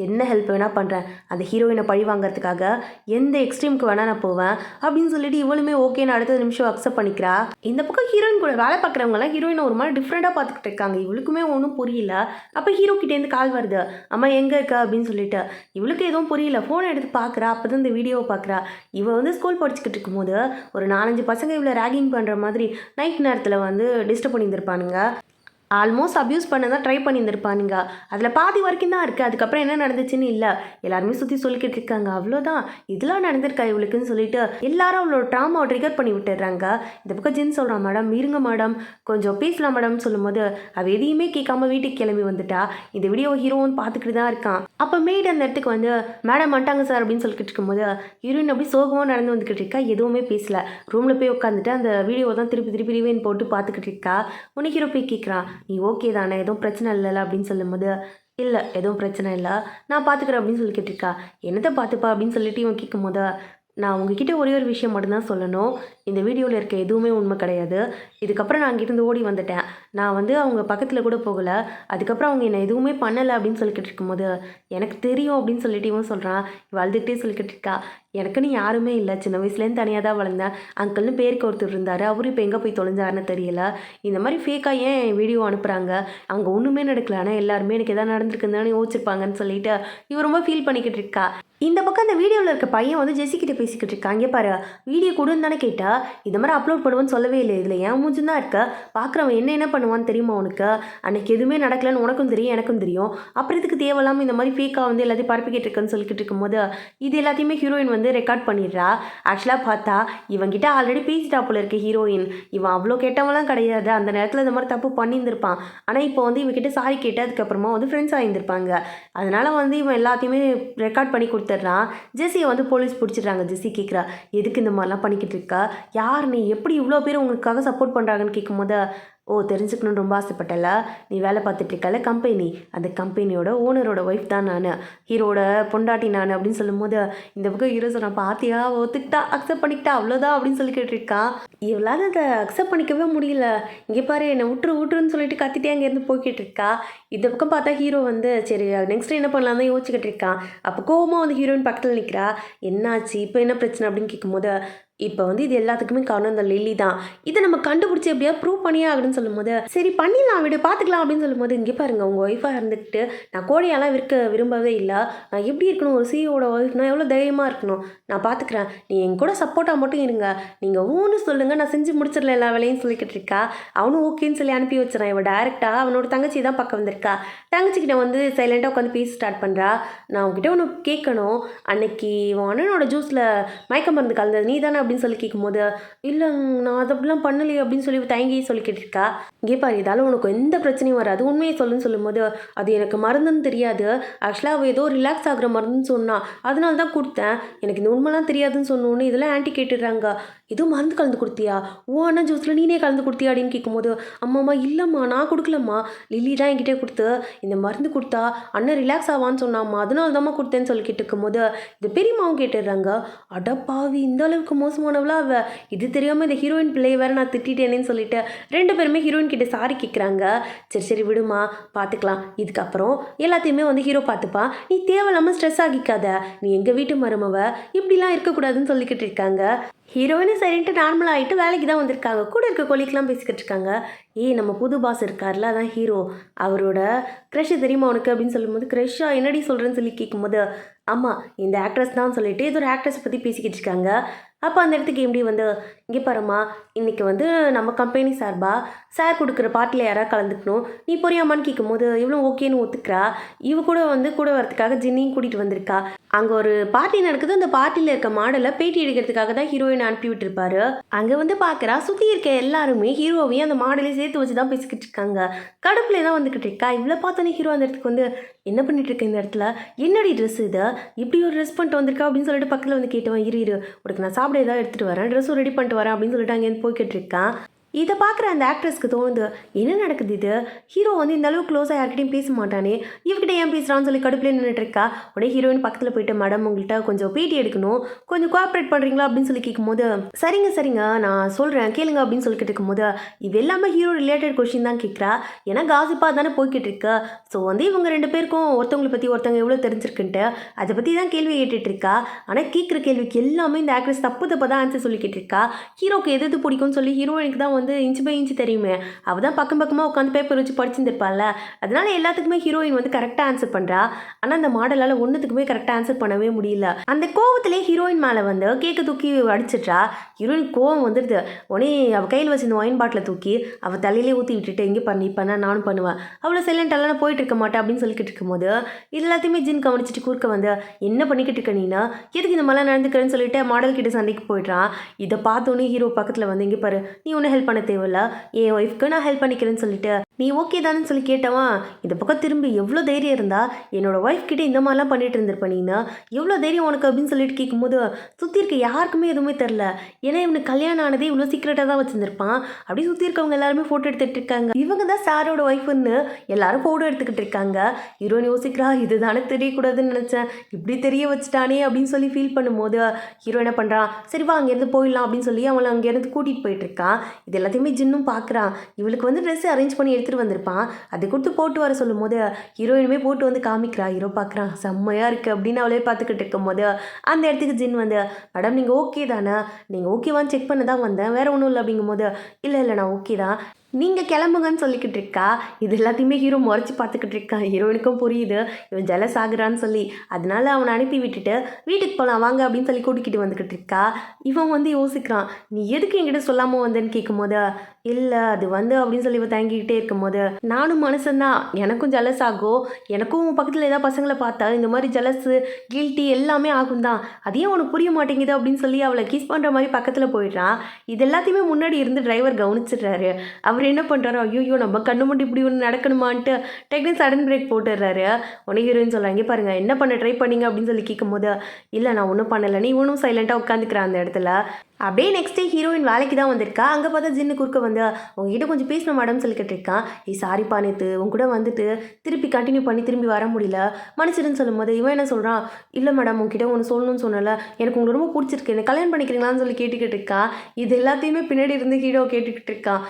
என்ன ஹெல்ப் வேணால் பண்ணுறேன் அந்த ஹீரோயினை பழி வாங்கிறதுக்காக எந்த எக்ஸ்ட்ரீமுக்கு வேணால் நான் போவேன் அப்படின்னு சொல்லிட்டு இவளுமே ஓகேன்னு அடுத்த நிமிஷம் அக்செப்ட் பண்ணிக்கிறா. இந்த பக்கம் ஹீரோயின் கூட வேலை பார்க்குறவங்கலாம் ஹீரோயினை ஒரு மாதிரி டிஃப்ரெண்ட்டாக பார்த்துக்கிட்டு இருக்காங்க. இவளுக்குமே ஒன்றும் புரியல. அப்போ ஹீரோ கிட்டேருந்து கால் வருது அம்மா எங்கே இருக்கா அப்படின்னு சொல்லிட்டு. இவளுக்கு எதுவும் புரியல. ஃபோனை எடுத்து பார்க்குறா. அப்போ தான் இந்த வீடியோவை பார்க்குறா. இவள் வந்து ஸ்கூல் படிச்சுக்கிட்டு இருக்கும்போது ஒரு 4-5 பசங்க இவ்வளோ ரேகிங் பண்ணுற மாதிரி நைட் நேரத்தில் வந்து டிஸ்டர்ப் பண்ணியிருந்திருப்பானுங்க. ஆல்மோஸ்ட் அப்யூஸ் பண்ண தான் ட்ரை பண்ணியிருந்திருப்பானுங்க. அதில் பாதி வரைக்கும் தான் இருக்குது. அதுக்கப்புறம் என்ன நடந்துச்சுன்னு இல்லை. எல்லாருமே சுற்றி சொல்லிக்கிட்டு இருக்காங்க. அவ்வளோதான், இதெல்லாம் நடந்திருக்கா இவளுக்குன்னு சொல்லிட்டு எல்லாரும் அவளோட ட்ராமாவை ட்ரிகர் பண்ணி விட்டுடுறாங்க. இந்த பக்கம் ஜின் சொல்கிறான், மேடம் இருங்க மேடம், கொஞ்சம் பேசலாம் மேடம்னு சொல்லும்போது அவள் எதையுமே கேட்காம வீட்டுக்கு கிளம்பி வந்துட்டா. இந்த வீடியோ ஹீரோன்னு பார்த்துக்கிட்டு தான் இருக்கான். அப்போ மெய்டு அந்த இடத்துக்கு வந்து மேடம் வந்துட்டாங்க சார் அப்படின்னு சொல்லிக்கிட்டு இருக்கும்போது ஹீரோயின் அப்படி சோகமாக நடந்து வந்துக்கிட்டு இருக்கா. எதுவுமே பேசல. ரூமில் போய் உட்காந்துட்டு அந்த வீடியோவை தான் திருப்பி திருப்பி ரிவைன் போட்டு பார்த்துக்கிட்டு இருக்கா. உன்னை ஹீரோ போய் கேட்குறான், நீ ஓகே தானே, எதுவும் பிரச்சனை இல்லைல்ல அப்படின்னு சொல்லும்போது இல்லை எதுவும் பிரச்சனை இல்லை நான் பார்த்துக்கிறேன் அப்படின்னு சொல்லி கேட்டிருக்கா. என்னத்தை பார்த்துப்பா அப்படின்னு சொல்லிட்டு இவன் கேட்கும் போது, நான் உங்ககிட்ட ஒரே ஒரு விஷயம் மட்டும்தான் சொல்லணும். இந்த வீடியோவில் இருக்க எதுவுமே உண்மை கிடையாது. இதுக்கப்புறம் நான் அங்கேருந்து ஓடி வந்துட்டேன். நான் வந்து அவங்க பக்கத்தில் கூட போகலை. அதுக்கப்புறம் அவங்க என்னை எதுவுமே பண்ணலை அப்படின்னு சொல்லிக்கிட்டு இருக்கும்போது எனக்கு தெரியும் அப்படின்னு சொல்லிட்டு இவன் சொல்கிறான். இவள் அழுதுகிட்டே சொல்லிக்கிட்டு இருக்கா, எனக்குன்னு யாருமே இல்லை, சின்ன வயசுலேருந்து தனியாக தான் வளர்ந்தேன். அங்கிள்னு பேருக்கு ஒருத்தர் இருந்தார், அவரும் இப்போ எங்கே போய் தொலைஞ்சாருன்னு தெரியல. இந்த மாதிரி ஃபேக்காக ஏன் வீடியோ அனுப்புகிறாங்க, அங்கே ஒன்றுமே நடக்கல, ஆனால் எல்லாருமே எனக்கு எதாவது நடந்திருக்குன்னு யோசிச்சிருப்பாங்கன்னு சொல்லிட்டு இவ ரொம்ப ஃபீல் பண்ணிக்கிட்டு இருக்கா. இந்த பக்கம் அந்த வீடியோவில் இருக்க பையன் வந்து ஜெசிக்கிட்ட பேசிக்கிட்டு இருக்கா. இங்கே பாரு, வீடியோ கொடுன்னு தானே கேட்டா, இந்த மாதிரி அப்லோட் பண்ணுவேன்னு சொல்லவே இல்லை. இதில் ஏன் மூஞ்சும் தான் இருக்க, பார்க்குறவன் என்ன பண்ணுவான்னு தெரியுமா உனக்கு? அன்னைக்கு எதுவுமே நடக்கலன்னு உனக்கும் தெரியும் எனக்கும் தெரியும். அப்புறம் இதுக்கு தேவையில்லாமல் இந்த மாதிரி ஃபேக்காக வந்து எல்லாத்தையும் பரப்பிக்கிட்டு இருக்குன்னு சொல்லிக்கிட்டு இருக்கும்போது இது எல்லாத்தையுமே ஹீரோயின் வந்து ரெக்கார்ட் பண்ணிடுறா. ஆக்சுவலாக பார்த்தா இவங்கிட்ட ஆல்ரெடி பேசிட்டா போல இருக்க ஹீரோயின். இவன் அவ்வளோ கேட்டவங்களாம் கிடையாது, அந்த நேரத்தில் இந்த மாதிரி தப்பு பண்ணியிருந்திருப்பான். ஆனால் இப்போ வந்து இவகிட்ட சாரி கேட்டு அதுக்கப்புறமா வந்து ஃப்ரெண்ட்ஸ் ஆகியிருந்திருப்பாங்க. அதனால் வந்து இவன் எல்லாத்தையுமே ரெக்கார்ட் பண்ணி கொடுத்துட்றான். ஜெஸ்ஸியை வந்து போலீஸ் பிடிச்சிடுறாங்க. ஜெஸ்ஸி கேட்குறா, எதுக்கு இந்த மாதிரிலாம் பண்ணிக்கிட்டு இருக்கா, யார் நீ, எப்படி இவ்வளோ பேர் உங்களுக்காக சப்போர்ட் பண்ணுறாங்கன்னு கேட்கும்போது, ஓ தெரிஞ்சுக்கணுன்னு ரொம்ப ஆசைப்பட்டல, நீ வேலை பார்த்துட்ருக்கல கம்பெனி, அந்த கம்பெனியோட ஓனரோட ஒய்ஃப் தான் நான், ஹீரோட பொண்டாட்டி நான் அப்படின்னு சொல்லும்போது இந்த பக்கம் ஹீரோ சொன்னான், பார்த்தியா ஒத்துக்கிட்டா, அக்செப்ட் பண்ணிக்கிட்டா, அவ்வளோதான் அப்படின்னு சொல்லி கேட்டிருக்கான். இவளால் அதை அக்செப்ட் பண்ணிக்கவே முடியல. இங்கே பாரு, என்னை விட்டுருன்னு சொல்லிட்டு கத்திட்டே அங்கேருந்து போய்கிட்டு இருக்கா. இந்த பக்கம் பார்த்தா ஹீரோ வந்து சரி நெக்ஸ்ட் என்ன பண்ணலாம் தான் யோசிச்சுக்கிட்டு இருக்கான். அப்போ கோவமாக வந்து ஹீரோயின் பக்கத்தில் நிற்கிறா. என்னாச்சு இப்போ என்ன பிரச்சனை அப்படின்னு கேட்கும்போது, இப்போ வந்து இது எல்லாத்துக்குமே காரணம் இந்த லில்லி தான், இதை நம்ம கண்டுபிடிச்சி எப்படியா ப்ரூவ் பண்ணியே ஆகுதுன்னு சொல்லும்போது சரி பண்ணிடலாம் விடு பார்த்துக்கலாம் அப்படின்னு சொல்லும்போது, இங்கே பாருங்க உங்கள் ஒய்ஃபாக இருந்துக்கிட்டு நான் கோழியெல்லாம் விரும்பவே இல்லை, நான் எப்படி இருக்கணும் ஒரு சிஇஓட ஒய்ஃப், நான் எவ்வளோ தைரியமாக இருக்கணும், நான் பார்த்துக்கிறேன், நீ என் கூட சப்போர்ட்டாக மட்டும் இருங்க, நீங்கள் ஊன்னு சொல்லுங்கள், நான் செஞ்சு முடிச்சிடல எல்லா வேலையும் சொல்லிக்கிட்டு இருக்கா. அவனும் ஓகேன்னு சொல்லி அனுப்பி வச்சுறான். இவன் டேரெக்டாக அவனோட தங்கச்சி தான் பக்கம் வந்திருக்கா. தங்கச்சிக்கிட்ட வந்து சைலண்ட்டாக உட்காந்து பேச ஸ்டார்ட் பண்ணுறா. நான் உங்ககிட்ட ஒன்று கேட்கணும், அன்னைக்கு உன் அண்ணனோட ஜூஸில் மயக்க மருந்து கலந்தது நீ தானே அப்படின்னு சொல்லி கேட்கும்போது, இல்லை நான் அதை அப்படிலாம் பண்ணலையே அப்படின்னு சொல்லி தயங்கி சொல்லிக்கிட்டு இருக்கா. இங்கே பாரு, இதால் உனக்கு எந்த பிரச்சனையும் வராது, உண்மையை சொல்லுன்னு சொல்லும்போது, அது எனக்கு மருந்துன்னு தெரியாது, ஆக்சுவலாக அவள் ஏதோ ரிலாக்ஸ் ஆகிற மருந்துன்னு சொன்னான், அதனால தான் கொடுத்தேன், எனக்கு இந்த உண்மைலாம் தெரியாதுன்னு சொன்னோன்னு இதெல்லாம் ஆன்ட்டி கேட்டுடுறாங்க, எதுவும் மருந்து கலந்து கொடுத்தியா, ஓ அண்ணா ஜூஸில் நீனே கலந்து கொடுத்தியா அப்படின்னு கேட்கும்போது, அம்மாம்மா இல்லைம்மா நான் கொடுக்கலம்மா, லில்லி தான் என்கிட்ட கொடுத்து இந்த மருந்து கொடுத்தா அண்ணன் ரிலாக்ஸ் ஆவான்னு சொன்னாம்மா, அதனால தாம்மா கொடுத்தேன்னு சொல்லிக்கிட்டு இருக்கும்போது இது பெரியம்மாவும் கேட்டுடுறாங்க. அடப்பாவி, இந்த அளவுக்கு மோசமானவளா அவ, இது தெரியாமல் இந்த ஹீரோயின் பிள்ளையை வேறு நான் திட்டேனேன்னு சொல்லிட்டு ரெண்டு பேருமே ஹீரோயின் கிட்ட சாரி கேட்குறாங்க. சரி விடுமா பார்த்துக்கலாம், இதுக்கப்புறம் எல்லாத்தையுமே வந்து ஹீரோ பார்த்துப்பா, நீ தேவையில்லாமல் ஸ்ட்ரெஸ் ஆகிக்காத, நீ எங்கள் வீட்டு மருமவ, இப்படிலாம் இருக்கக்கூடாதுன்னு சொல்லிக்கிட்டு இருக்காங்க. ஹீரோயினும் சரின்ட்டு நார்மலாக ஆகிட்டு வேலைக்கு தான் வந்திருக்காங்க. கூட இருக்க கொலிக்கெலாம் பேசிக்கிட்டு இருக்காங்க. நம்ம புது பாஸ் இருக்கார்ல, அதான் ஹீரோ, அவரோட க்ரஷ் தெரியுமா உனக்கு அப்படின்னு சொல்லும்போது, க்ரஷ்ஷா என்னடி சொல்கிறேன்னு சொல்லி கேட்கும்போது, ஆமாம் இந்த ஆக்ட்ரஸ் தான் சொல்லிட்டு இது ஒரு ஆக்ட்ரஸ் பற்றி பேசிக்கிட்டு இருக்காங்க. அப்போ அந்த இடத்துக்கு எப்படி வந்து, இங்கே பாருமா, இன்றைக்கி வந்து நம்ம கம்பெனி சார்பாக சார் கொடுக்குற பார்ட்டியில் யாராவது கலந்துக்கணும், நீ போறியாமான்னு கேட்கும்போது இவ்வளோ ஓகேன்னு ஒத்துக்கிறா. இவ கூட வந்து கூட வரதுக்காக ஜின்னையும் கூட்டிகிட்டு வந்திருக்கா. அங்கே ஒரு பார்ட்டி நடக்குது, அந்த பார்ட்டியில் இருக்க மாடலை பேட்டி எடுக்கிறதுக்காக தான் ஹீரோயின் அனுப்பி விட்டுருப்பாரு. அங்கே வந்து பார்க்குறா, சுற்றி இருக்க எல்லாருமே ஹீரோவையும் அந்த மாடலையும் சேர்த்து வச்சு தான் பேசிக்கிட்டு இருக்காங்க. கடுப்பில் தான் வந்துக்கிட்டு இருக்கா. இவ்வளோ பார்த்தோன்னே ஹீரோ அந்த இடத்துக்கு வந்து, என்ன பண்ணிட்டு இருக்க இந்த இடத்துல, என்னடி ட்ரெஸ் இது, இப்படி ஒரு ட்ரெஸ் பண்ணிட்டு வந்திருக்கா அப்படின்னு சொல்லிட்டு பக்கத்தில் வந்து கேட்டவன், இரு உனக்கு நான் சாப்பிட ஏதாவது எடுத்துகிட்டு வரேன், ட்ரெஸ்ஸும் ரெடி பண்ணிட்டு வரேன் அப்படின்னு சொல்லிட்டு அங்கேருந்து போய்கிட்டு இருக்கான். இதை பார்க்குற அந்த ஆக்ட்ரஸ்க்கு தோணுது, என்ன நடக்குது இது, ஹீரோ வந்து இந்த அளவுக்கு க்ளோஸாக யார்கிட்டையும் பேச மாட்டானே, இவகிட்ட ஏன் பேசுகிறான்னு சொல்லி கடுப்பிலே நின்றுட்டு இருக்கா. உடனே ஹீரோயின் பக்கத்தில் போயிட்டு, மேடம் உங்கள்கிட்ட கொஞ்சம் பேட்டி எடுக்கணும், கொஞ்சம் கோஆப்ரேட் பண்ணுறீங்களா அப்படின்னு சொல்லி கேட்கும்போது, சரிங்க நான் சொல்கிறேன் கேளுங்க அப்படின்னு சொல்லிக்கிட்டு இருக்கும்போது, இது எல்லாமே ஹீரோ ரிலேட்டட் கொஷின் தான் கேட்குறா. ஏன்னா காசிப்பாக தானே போய்கிட்டு இருக்கா. ஸோ வந்து இவங்க ரெண்டு பேருக்கும் ஒருத்தவங்களை பற்றி ஒருத்தவங்க எவ்வளோ தெரிஞ்சிருக்குன்ட்டு அதை பற்றி தான் கேள்வி கேட்டுட்டு இருக்கா. ஆனால் கேட்குற கேள்விக்கு எல்லாமே இந்த ஆக்ட்ரஸ் தப்பு தான் ஆன்சர் சொல்லிக்கிட்டு இருக்கா. ஹீரோக்கு எது பிடிக்கும்னு சொல்லி ஹீரோயினுக்கு தான் வந்து வந்து இன்ச் பை இன்ச் தெரியுமே. அவள் தான் பக்கம் பக்கமாக உட்காந்து பேப்பர் வச்சு படிச்சுருந்துருப்பாள்ல. அதனால எல்லாத்துக்குமே ஹீரோயின் வந்து கரெக்டாக ஆன்சர் பண்ணுறா. ஆனால் அந்த மாடலால் ஒன்றுத்துக்குமே கரெக்டாக ஆன்சர் பண்ணவே முடியல. அந்த கோவத்திலே ஹீரோயின் மேலே வந்து கேக்கை தூக்கி அடிச்சிட்றா. ஹீரோயின் கோவம் வந்துடுது. உடனே அவள் கையில் வச்சிருந்த ஒயின் பாட்டிலை தூக்கி அவள் தலையிலே ஊற்றி விட்டுட்டு இங்கே பண்ணி பண்ண நானும் பண்ணுவேன், அவ்வளோ சைலண்டெல்லாம் போயிட்டு இருக்க மாட்டேன் அப்படின்னு சொல்லிக்கிட்டு இருக்கும்போது இது எல்லாத்தையுமே ஜின் கவனிச்சிட்டு குறுக்க வந்து என்ன பண்ணிக்கிட்டு இருக்க நீனா, எதுக்கு இந்த மாதிரிலாம் நடந்துக்கிறேன்னு சொல்லிட்டு மாடல் கிட்ட சண்டைக்கு போயிடுறான். இதை பார்த்தோன்னே ஹீரோ பக்கத்தில் வந்து இங்கே பாரு, நீ ஒன்றும் ஹெல்ப் பண்ண தேவையில்ல, என் ஒய்ஃப்க்கு நான் ஹெல்ப் பண்ணிக்கிறேன்னு சொல்லிட்டு நீ ஓகே தானேன்னு சொல்லி கேட்டவன் இந்த பக்கம் திரும்பி எவ்வளோ தைரியம் இருந்தா என்னோட ஒய்ஃப் கிட்டே இந்த மாதிரிலாம் பண்ணிட்டு இருந்திருப்ப நீனா, எவ்வளோ தைரியம் உனக்கு அப்படின்னு சொல்லிட்டு கேட்கும்போது சுற்றி இருக்க யாருக்குமே எதுவுமே தெரில. ஏன்னா இவனுக்கு கல்யாணம் ஆனதே இவ்வளோ சீக்கிரட்டாக தான் வச்சுருந்துருப்பான். அப்படி சுற்றி இருக்கவங்க எல்லாருமே ஃபோட்டோ எடுத்துகிட்டு இருக்காங்க. இவங்க தான் சாரோட ஒய்ஃப்னு எல்லாரும் ஃபோட்டோ எடுத்துக்கிட்டு இருக்காங்க. ஹீரோயின் யோசிக்கிறா, இதுதானே தெரியக்கூடாதுன்னு நினச்சேன், இப்படி தெரிய வச்சுட்டானே அப்படின்னு சொல்லி ஃபீல் பண்ணும்போது ஹீரோ என்ன பண்ணுறான், சரி வா அங்கேருந்து போயிடலாம் அப்படின்னு சொல்லி அவளை அங்கேருந்து கூட்டிகிட்டு போயிட்டுருக்கான். இது எல்லாத்தையுமே ஜின்னும் பார்க்குறான். இவளுக்கு வந்து ட்ரெஸ் அரேஞ்ச் பண்ணி எடுத்துகிட்டு வந்திருப்பான். அதை கொடுத்து போட்டு வர சொல்லும் போது ஹீரோயினுமே போட்டு வந்து காமிக்கிறா. ஹீரோ பார்க்குறான், செம்மையாக இருக்குது அப்படின்னு அவளே பார்த்துக்கிட்டு இருக்கும் போது அந்த இடத்துக்கு ஜின் வந்து மேடம் நீங்கள் ஓகே தானே, நீங்கள் ஓகேவான்னு செக் பண்ண தான் வந்தேன், வேறு ஒன்றும் இல்லை அப்படிங்கும் போது இல்லை இல்லை நான் ஓகே தான், நீங்கள் கிளம்புங்கன்னு சொல்லிக்கிட்டு இருக்கா. இது எல்லாத்தையுமே ஹீரோ முறைச்சி பார்த்துக்கிட்டு இருக்கான். ஹீரோயினுக்கும் புரியுது இவன் ஜெலஸ் ஆகுறான்னு சொல்லி. அதனால அவனை அனுப்பி விட்டுட்டு வீட்டுக்கு போகலாம் வாங்க அப்படின்னு சொல்லி கூட்டிக்கிட்டு வந்துக்கிட்டு இருக்கா. இவன் வந்து யோசிக்கிறான், நீ எதுக்கு என்கிட்ட சொல்லாமல் வந்தேன்னு கேட்கும்போது இல்லை அது வந்து அப்படின்னு சொல்லி இவன் தங்கிக்கிட்டே இருக்கும்போது நானும் மனுஷன்தான், எனக்கும் ஜெலஸ் ஆகும், எனக்கும் பக்கத்தில் ஏதாவது பசங்களை பார்த்தா இந்த மாதிரி ஜெலஸு கில்ட்டி எல்லாமே ஆகும் தான், அதையே உனக்கு புரிய மாட்டேங்குது அப்படின்னு சொல்லி அவளை கிஸ் பண்ணுற மாதிரி பக்கத்தில் போயிடுறான். இது எல்லாத்தையுமே முன்னாடி இருந்து டிரைவர் கவனிச்சிடுறாரு. அவர் என்ன பண்ணுறாரு, ஐயோ நம்ம கண்ணு மட்டும் இப்படி ஒன்று நடக்கணுமான்ட்டு டெக்னிக் சடன் பிரேக் போட்டுடுறாரு. உடனே ஹீரோயின் சொல்கிறாங்க, பாருங்க என்ன பண்ண ட்ரை பண்ணிங்க அப்படின்னு சொல்லி கேட்கும்போது இல்லை நான் ஒன்றும் பண்ணலை, நீ ஒன்றும் சைலண்ட்டாக உட்காந்துக்கிறான் அந்த இடத்துல. அப்படியே நெக்ஸ்ட் டே ஹீரோயின் வேலைக்கு தான் வந்திருக்கா. அங்கே பார்த்தா ஜின்னு குறுக்க வந்து உங்ககிட்ட கொஞ்சம் பேசணும் மேடம் சொல்லிக்கிட்டு இருக்கான். சாரிப்பா நேற்று உங்க கூட வந்துட்டு திருப்பி கண்டினியூ பண்ணி திரும்பி வர முடியல, மன்னிச்சிடுன்னு சொல்லும்போது இவன் என்ன சொல்கிறான், இல்லை மேடம் உங்ககிட்ட ஒன்று சொல்லணும்னு சொன்னல, எனக்கு உங்களுக்கு ரொம்ப பிடிச்சிருக்கு, என்ன கல்யாணம் பண்ணிக்கிறீங்களான்னு சொல்லி கேட்டுக்கிட்டு இருக்கான். இது எல்லாத்தையுமே பின்னாடி இருந்து ஹீரோ கேட்டுக்கிட்டு இருக்கான்.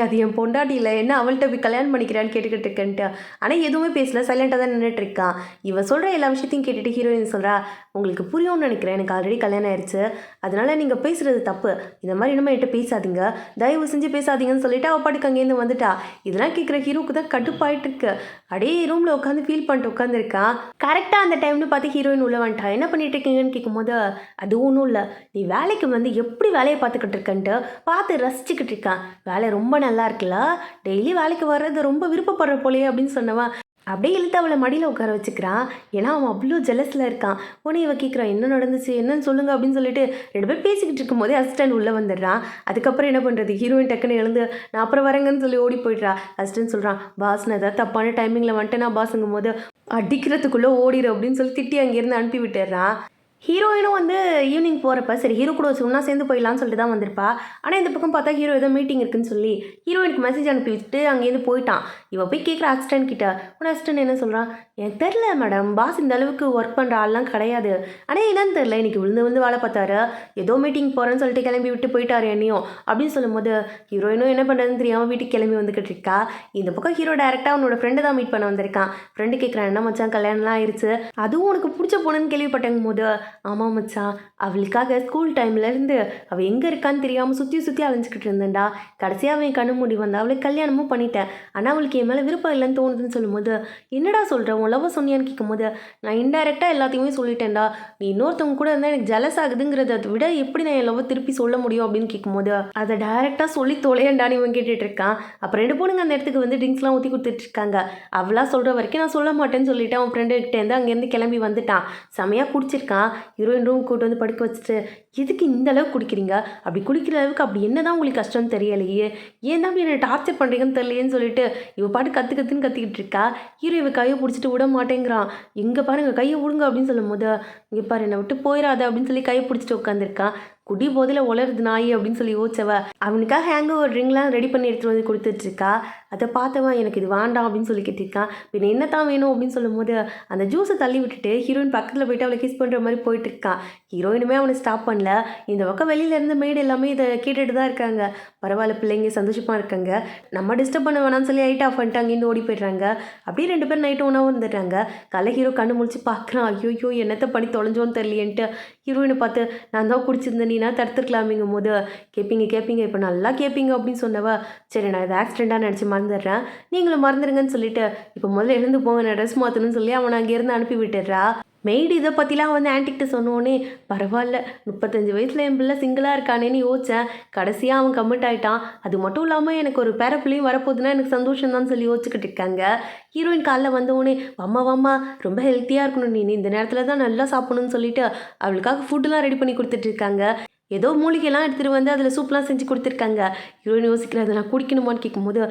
அது என் பொண்டாட்டி இல்லை, என்ன அவள்கிட்ட போய் கல்யாணம் பண்ணிக்கிறான்னு கேட்டுக்கிட்டு இருக்கேன்ட்டு. ஆனால் எதுவுமே பேசல, சைலண்டாக தான் நின்றுட்டு இருக்கான். இவன் சொல்கிற எல்லா விஷயத்தையும் கேட்டுட்டு ஹீரோயின் சொல்கிறா, உங்களுக்கு புரியும்னு நினைக்கிறேன், எனக்கு ஆல்ரெடி கல்யாணம் ஆயிடுச்சு, அதனால நீங்கள் பேசுகிறது தப்பு, இந்த மாதிரி இனிமேல் என்கிட்ட பேசாதீங்க, தயவு செஞ்சு பேசாதீங்கன்னு சொல்லிட்டு அவள் பாட்டுக்கு அங்கேருந்து வந்துட்டா. இதெல்லாம் கேட்குற ஹீரோக்கு தான் கடுப்பாயிட்டு இருக்கு. அப்படியே ரூமில் உட்காந்து ஃபீல் பண்ணிட்டு உட்காந்துருக்கான். கரெக்டாக அந்த டைம்னு பார்த்து ஹீரோயின் உள்ள வந்துட்டா. என்ன பண்ணிட்டு இருக்கீங்கன்னு கேட்கும்போது அது ஒன்றும் இல்லை, நீ வேலைக்கு வந்து எப்படி வேலையை பார்த்துக்கிட்டு இருக்கன்ட்டு பார்த்து ரசிச்சுக்கிட்டு இருக்கான், வேலை ரொம்ப நல்லா இருக்குல்ல, டெய்லி வேலைக்கு வர்றது ரொம்ப விருப்பப்படுற போலையே அப்படின்னு சொன்னவன் அப்படியே இழுத்து அவளை மடியில் உட்கார வச்சுக்கிறான். ஏன்னா அவன் அவ்வளோ ஜெலஸில் இருக்கான். உடனே இவன் கேட்குறான், என்ன நடந்துச்சு என்னன்னு சொல்லுங்க அப்படின்னு சொல்லிட்டு 2 பேர் பேசிக்கிட்டு இருக்கும்போதே அசிஸ்டன்ட் உள்ளே வந்துடுறான். அதுக்கப்புறம் என்ன பண்ணுறது, ஹீரோயின் டக்குன்னு எழுந்து நான் அப்புறம் வரேங்கன்னு சொல்லி ஓடி போய்ட்றா. அசிஸ்டன்ட் சொல்கிறான், பாஸ் நான் ஏதாவது தப்பான டைமிங்கில் வந்துட்டு நான் பாஸுங்கும் போது அடிக்கிறதுக்குள்ளே ஓடிடும் அப்படின்னு சொல்லி திட்டி அங்கேருந்து அனுப்பி விட்டுடுறான். ஹீரோயினும் வந்து ஈவினிங் போகிறப்ப சரி ஹீரோ கூட ஒன்றா சேர்ந்து போயிடலான்னு சொல்லிட்டு தான் வந்திருப்பா. ஆனால் இந்த பக்கம் பார்த்தா ஹீரோ ஏதோ மீட்டிங் இருக்குன்னு சொல்லி ஹீரோயினுக்கு மெசேஜ் அனுப்பி வச்சுட்டு அங்கேருந்து போயிட்டான். இவள் போய் கேட்குற அசிஸ்டன்ட் கிட்ட, உன் அசிஸ்டன்ட் என்ன சொல்கிறான், எனக்கு தெரில மேடம், பாஸ் இந்த அளவுக்கு ஒர்க் பண்ணுற ஆள்லாம் கிடையாது, ஆனால் என்னன்னு தெரில இன்றைக்கி விழுந்து வேலை பார்த்தாரு, ஏதோ மீட்டிங் போகிறேன்னு சொல்லிட்டு கிளம்பி விட்டு போயிட்டாரு என்னையும் அப்படின்னு சொல்லும்போது ஹீரோயினும் என்ன பண்ணுறதுன்னு தெரியாமல் வீட்டுக்கு கிளம்பி வந்துக்கிட்டு இருக்கா. இந்த பக்கம் ஹீரோ டேரெக்டாக அவனோட ஃப்ரெண்டு தான் மீட் பண்ண வந்திருக்கான். ஃப்ரெண்டு கேட்குறான், என்ன மச்சான் கல்யாணம்லாம் ஆயிடுச்சு, அதுவும் உனக்கு பிடிச்ச பொண்ணுன்னு கேள்விப்பட்டங்கும் போது ஆமாம் மச்சான், அவளுக்காக ஸ்கூல் டைம்லேருந்து அவள் எங்கே இருக்கான்னு தெரியாமல் சுற்றி அலைஞ்சிக்கிட்டு இருந்தேன்டா, கடைசியாக அவன் கண்ணு மூடி வந்தா, அவளுக்கு கல்யாணமும் பண்ணிட்டேன், ஆனால் அவளுக்கு என் மேலே விருப்பம் இல்லைன்னு தோணுதுன்னு சொல்லும்போது என்னடா சொல்கிறேன் உன் லவ் சொன்னியான்னு கேட்கும்போது நான் இன்டெரக்டாக எல்லாத்தையுமே சொல்லிட்டேன்டா, நீ இன்னொருத்தவங்க கூட இருந்தால் எனக்கு ஜெலஸ் ஆகுதுங்கிறத விட எப்படி நான் என் லவ் திருப்பி சொல்ல முடியும் அப்படின்னு கேட்கும்போது அதை டைரெக்டாக சொல்லி தொலையண்டான்னு இவன் கேட்டுட்டு இருக்கான். அப்புறம் 2 பொண்ணுங்க அந்த இடத்துக்கு வந்து ட்ரிங்க்ஸ்லாம் ஊற்றி கொடுத்துட்டு இருக்காங்க. அவளா சொல்கிற வரைக்கும் நான் சொல்ல மாட்டேன்னு சொல்லிட்டு அவன் ஃப்ரெண்டுகிட்டேருந்து அங்கேருந்து கிளம்பி வந்துட்டான். செமையாக குடிச்சிருக்கான். ஹீரோயின் ரூம் கூட்டு வந்து படுக்க வச்சுட்டு எதுக்கு இந்த அளவுக்கு குடிக்கிறீங்க, அப்படி குடிக்கிற அளவுக்கு அப்படி என்ன தான் உங்களுக்கு கஷ்டம்னு தெரியலையே, ஏன் தான் என்னை டார்ச்சர் பண்ணுறீங்கன்னு தெரியலையேன்னு சொல்லிட்டு இவ பாட்டு கற்றுன்னு கத்திக்கிட்டு இருக்கா. ஹீரோ இவ கையை பிடிச்சிட்டு விட மாட்டேங்கிறான். எங்கே பாருங்க கையை விடுங்க அப்படின்னு சொல்லும் போது இங்கே பாரு என்னை விட்டு போயிடாத அப்படின்னு சொல்லி கையை பிடிச்சிட்டு உட்காந்துருக்கான். குடி போதில் உளருது நாய் அப்படின்னு சொல்லி யோசிச்சவ அவனுக்காக ஹேங்க ஒரு ட்ரிங்க்லாம் ரெடி பண்ணி எடுத்துகிட்டு வந்து கொடுத்துட்ருக்கா. அதை பார்த்தவன் எனக்கு இது வேண்டாம் அப்படின்னு சொல்லிக்கிட்டு இருக்கான். பின்ன என்ன தான் வேணும் அப்படின்னு சொல்லும் போது அந்த ஜூஸை தள்ளி விட்டுட்டு ஹீரோயின் பக்கத்தில் போயிட்டு அவளை கிஸ் பண்ணுற மாதிரி போயிட்டு இருக்கான். ஹீரோயினுமே அவனை ஸ்டாப் பண்ண பண்ணல. இந்த பக்கம் வெளியில இருந்து மெய்டு எல்லாமே இதை கேட்டுட்டு தான் இருக்காங்க. பரவாயில்ல பிள்ளைங்க சந்தோஷமா இருக்காங்க, நம்ம டிஸ்டர்ப் பண்ண வேணாம்னு சொல்லி லைட் ஆஃப் பண்ணிட்டு அங்கேருந்து ஓடி போயிடுறாங்க. அப்படியே 2 பேரும் நைட்டு ஒன்றா வந்துடுறாங்க. காலை ஹீரோ கண்ணு முழிச்சு பார்க்குறான். ஐயோ என்னத்தை பண்ணி தொலைஞ்சோன்னு தெரியலையேன்ட்டு ஹீரோயினை பார்த்து, நான் தான் குடிச்சிருந்தேன், நீனா தடுத்துருக்கலாமேங்கும் போது, கேட்பீங்க இப்போ நல்லா கேட்பீங்க அப்படின்னு சொன்னவ, சரி நான் இதை ஆக்சிடெண்ட்டாக நினச்சி மறந்துடுறேன், நீங்களும் மறந்துடுங்கன்னு சொல்லிட்டு இப்போ முதல்ல எழுந்து போங்க, நான் ட்ரெஸ் மாற்றணும்னு சொல்லி அவனை அங்கேருந்து அனுப்பி விட்டுடுறா. மெய்டு இதை பற்றிலாம் வந்து ஆன்ட்டிக்கிட்ட சொன்னோன்னே, பரவாயில்ல 35 வயசில் என் பிள்ளை சிங்கிளாக இருக்கானேன்னு யோசித்தேன், கடைசியாக அவன் கமிட் ஆகிட்டான், அது மட்டும் இல்லாமல் எனக்கு ஒரு பேர பிள்ளையும் வரப்போகுதுன்னா எனக்கு சந்தோஷம் தான் சொல்லி யோசிச்சுக்கிட்டு இருக்காங்க. ஹீரோயின் காலைல வந்தோடனே, வாம்மா ரொம்ப ஹெல்த்தியாக இருக்கணும், நீ இந்த நேரத்தில் தான் நல்லா சாப்பிடணும்னு சொல்லிட்டு அவளுக்காக ஃபுட்டுலாம் ரெடி பண்ணி கொடுத்துட்ருக்காங்க. ஏதோ மூலிகைலாம் எடுத்துகிட்டு வந்து அதில் சூப்லாம் செஞ்சு கொடுத்துருக்காங்க. ஹீரோயின் யோசிக்கிற, அதெல்லாம் குடிக்கணுமான்னு கேட்கும்போது,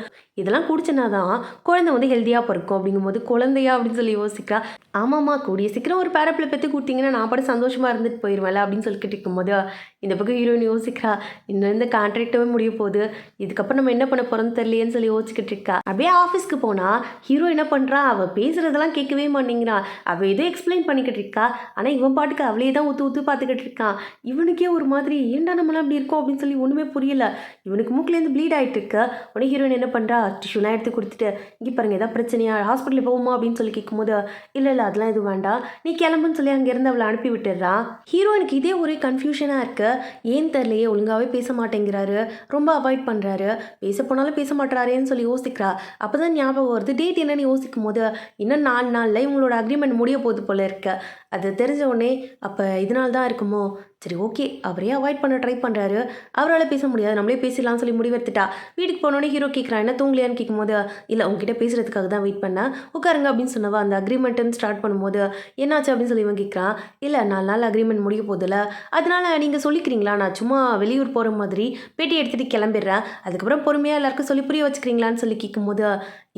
இதெல்லாம் குடிச்சனா தான் குழந்தை வந்து ஹெல்த்தியாக பிறக்கும் அப்படிங்கும்போது, குழந்தையா அப்படின்னு சொல்லி யோசிக்கிறா. ஆமாம்மா, கூடிய சீக்கிரம் ஒரு பேரப்பிள்ளை பெற்று கொடுத்தீங்கன்னா நான் பாட்டு சந்தோஷமாக இருந்துட்டு போயிடுவேன்ல அப்படின்னு சொல்லிக்கிட்டு இருக்கும்போது, இந்த பக்கம் ஹீரோயின் யோசிக்கிறா, இன்னும் இந்த கான்ட்ராக்டவே முடிய போகுது, இதுக்கப்புறம் நம்ம என்ன பண்ண போகிறோம்னு தெரியலையேன்னு சொல்லி யோசிச்சுக்கிட்டு இருக்கா. அப்படியே ஆஃபீஸ்க்கு போனால் ஹீரோ என்ன பண்ணுறா, அவள் பேசுகிறதெல்லாம் கேட்கவே மாட்டேங்கிறான். அவள் ஏதோ எக்ஸ்பிளைன் பண்ணிக்கிட்டு இருக்கா, ஆனால் இவன் பாட்டுக்கு அவளே தான் ஊற்று பார்த்துக்கிட்டு இருக்கான். இவனுக்கே ஒரு மாதிரி, ஏன்டா நம்மளாம் அப்படி இருக்கோம் அப்படின்னு சொல்லி ஒன்றுமே புரியல. இவனுக்கு மூக்கிலேருந்து ப்ளீட் ஆகிட்டு இருக்கு. உடனே ஹீரோயின் என்ன பண்ணுறா, டிஷ்யூலாம் எடுத்து கொடுத்துட்டு, இங்கே பாருங்க ஏதாவது பிரச்சனையா, ஹாஸ்பிட்டலில் போகுமா அப்படின்னு சொல்லி கேட்கும்போது, இல்லை அதெல்லாம் எதுவும் வேண்டாம், நீ கிளம்புன்னு சொல்லி அங்கேருந்து அவளை அனுப்பி விட்டுடுறான். ஹீரோயினுக்கு இதே ஒரு கன்ஃபியூஷனாக இருக்குது. ஏன் தெரியலையே, ஒழுங்காகவே பேச மாட்டேங்கிறாரு, ரொம்ப அவாய்ட் பண்ணுறாரு, பேச போனாலும் பேச மாட்டாரேன்னு சொல்லி யோசிக்கிறா. அப்போ தான் ஞாபகம் வருது, டேட் என்னன்னு யோசிக்கும் போது, இன்னும் 4 நாளில் இவங்களோட அக்ரிமெண்ட் முடிய போகுது போல இருக்கு. அது தெரிஞ்ச உடனே, அப்போ இதனால தான் இருக்குமோ, சரி ஓகே அவரே அவாய்ட் பண்ண ட்ரை பண்ணுறாரு, அவரால் பேச முடியாது, நம்மளே பேசிடலாம்னு சொல்லி முடிவெடுத்துட்டா. வீட்டுக்கு போனோடனே ஹீரோ கேட்குறான், என்ன தூங்கலையான்னு கேட்கும்போது, இல்லை உங்ககிட்ட பேசுகிறதுக்காக தான் வெயிட் பண்ணேன், உட்காருங்க அப்படின்னு சொன்னவா. அந்த அக்ரிமெண்ட்டுன்னு ஸ்டார்ட் பண்ணும்போது, என்னாச்சு அப்படின்னு சொல்லி இவன் கேட்குறான். இல்லை 4 நாள் அக்ரிமெண்ட் முடிய போதில்ல, அதனால் நீங்கள் சொல்லிக்கிறீங்களா, நான் சும்மா வெளியூர் போகிற மாதிரி பேட்டி எடுத்துகிட்டு கிளம்பிடுறேன், அதுக்கப்புறம் பொறுமையாக எல்லாருக்கும் சொல்லி புரிய வச்சுக்கிறீங்களான்னு சொல்லி கேட்கும்போது,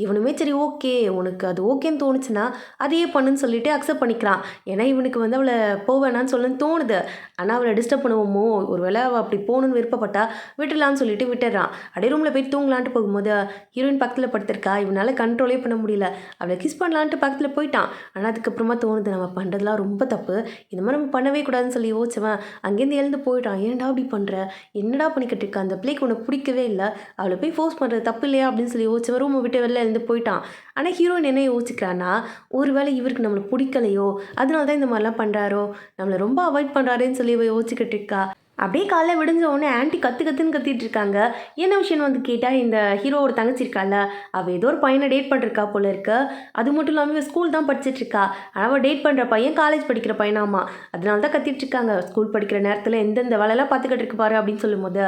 இவனுமே சரி ஓகே உனக்கு அது ஓகேன்னு தோணுச்சுன்னா அதையே பண்ணுன்னு சொல்லிட்டு அக்செப்ட் பண்ணிக்கிறான். ஏன்னா இவனுக்கு வந்து அவளை போவேணான்னு சொல்லணும்னு தோணுது, ஆனால் அவளை டிஸ்டர்ப் பண்ணுவோமோ, ஒரு வேளை அவள் அப்படி போகணுன்னு விருப்பப்பட்டா விட்டுடலான்னு சொல்லிட்டு விட்டுறான். அப்படியே ரூமில் போய் தூங்கலான்ட்டு போகும்போது ஹீரோயின் பக்கத்தில் படுத்திருக்கா. இவனால் கண்ட்ரோலே பண்ண முடியல, அவளை கிஸ் பண்ணலான்ட்டு பக்கத்தில் போயிட்டான். ஆனால் அதுக்கப்புறமா தோணுது, நம்ம பண்ணுறதுலாம் ரொம்ப தப்பு, இந்த மாதிரி நம்ம பண்ணவே கூடாதுன்னு சொல்லி யோசிச்சவன் அங்கேருந்து எழுந்து போயிட்டான். ஏன்டா அப்படி பண்ணுற, என்னடா பண்ணிக்கிட்டு இருக்கா, அந்த பிள்ளைக்கு உனக்கு பிடிக்கவே இல்லை, அவளை போய் ஃபோர்ஸ் பண்ணுறது தப்பு இல்லையா அப்படின்னு சொல்லி யோசிச்சவன் ரூமை விட்டு வெளில எழுந்து போயிட்டான். ஆனால் ஹீரோயின் என்ன யோசிக்கிறான்னா, ஒருவேளை இவருக்கு நம்மளை பிடிக்கலையோ, அதனால தான் இந்த மாதிரிலாம் பண்ணுறாரோ, நம்மளை ரொம்ப அவாய்ட் பண்ணுறாருன்னு சொல்லி இவ யோசிச்சுக்கிட்டு இருக்கா. அப்படியே காலைல விடிஞ்ச உடனே ஆன்ட்டி கற்றுன்னு கத்திட்டு இருக்காங்க. என்ன விஷயம்னு வந்து கேட்டால், இந்த ஹீரோவோட தங்கச்சி இருக்கால, அவள் ஏதோ ஒரு பையனை டேட் பண்ணிருக்கா போல இருக்கு. அது மட்டும் இல்லாமல் இவள் ஸ்கூல் தான் படிச்சுட்டு இருக்கா, ஆனால் அவள் டேட் பண்ணுற பையன் காலேஜ் படிக்கிற பையனாமா, அதனால தான் கத்திட்டு இருக்காங்க. ஸ்கூல் படிக்கிற நேரத்தில் எந்தெந்த வேலையெல்லாம் பார்த்துக்கிட்டு இருக்கு பாரு அப்படின்னு சொல்லும்போது,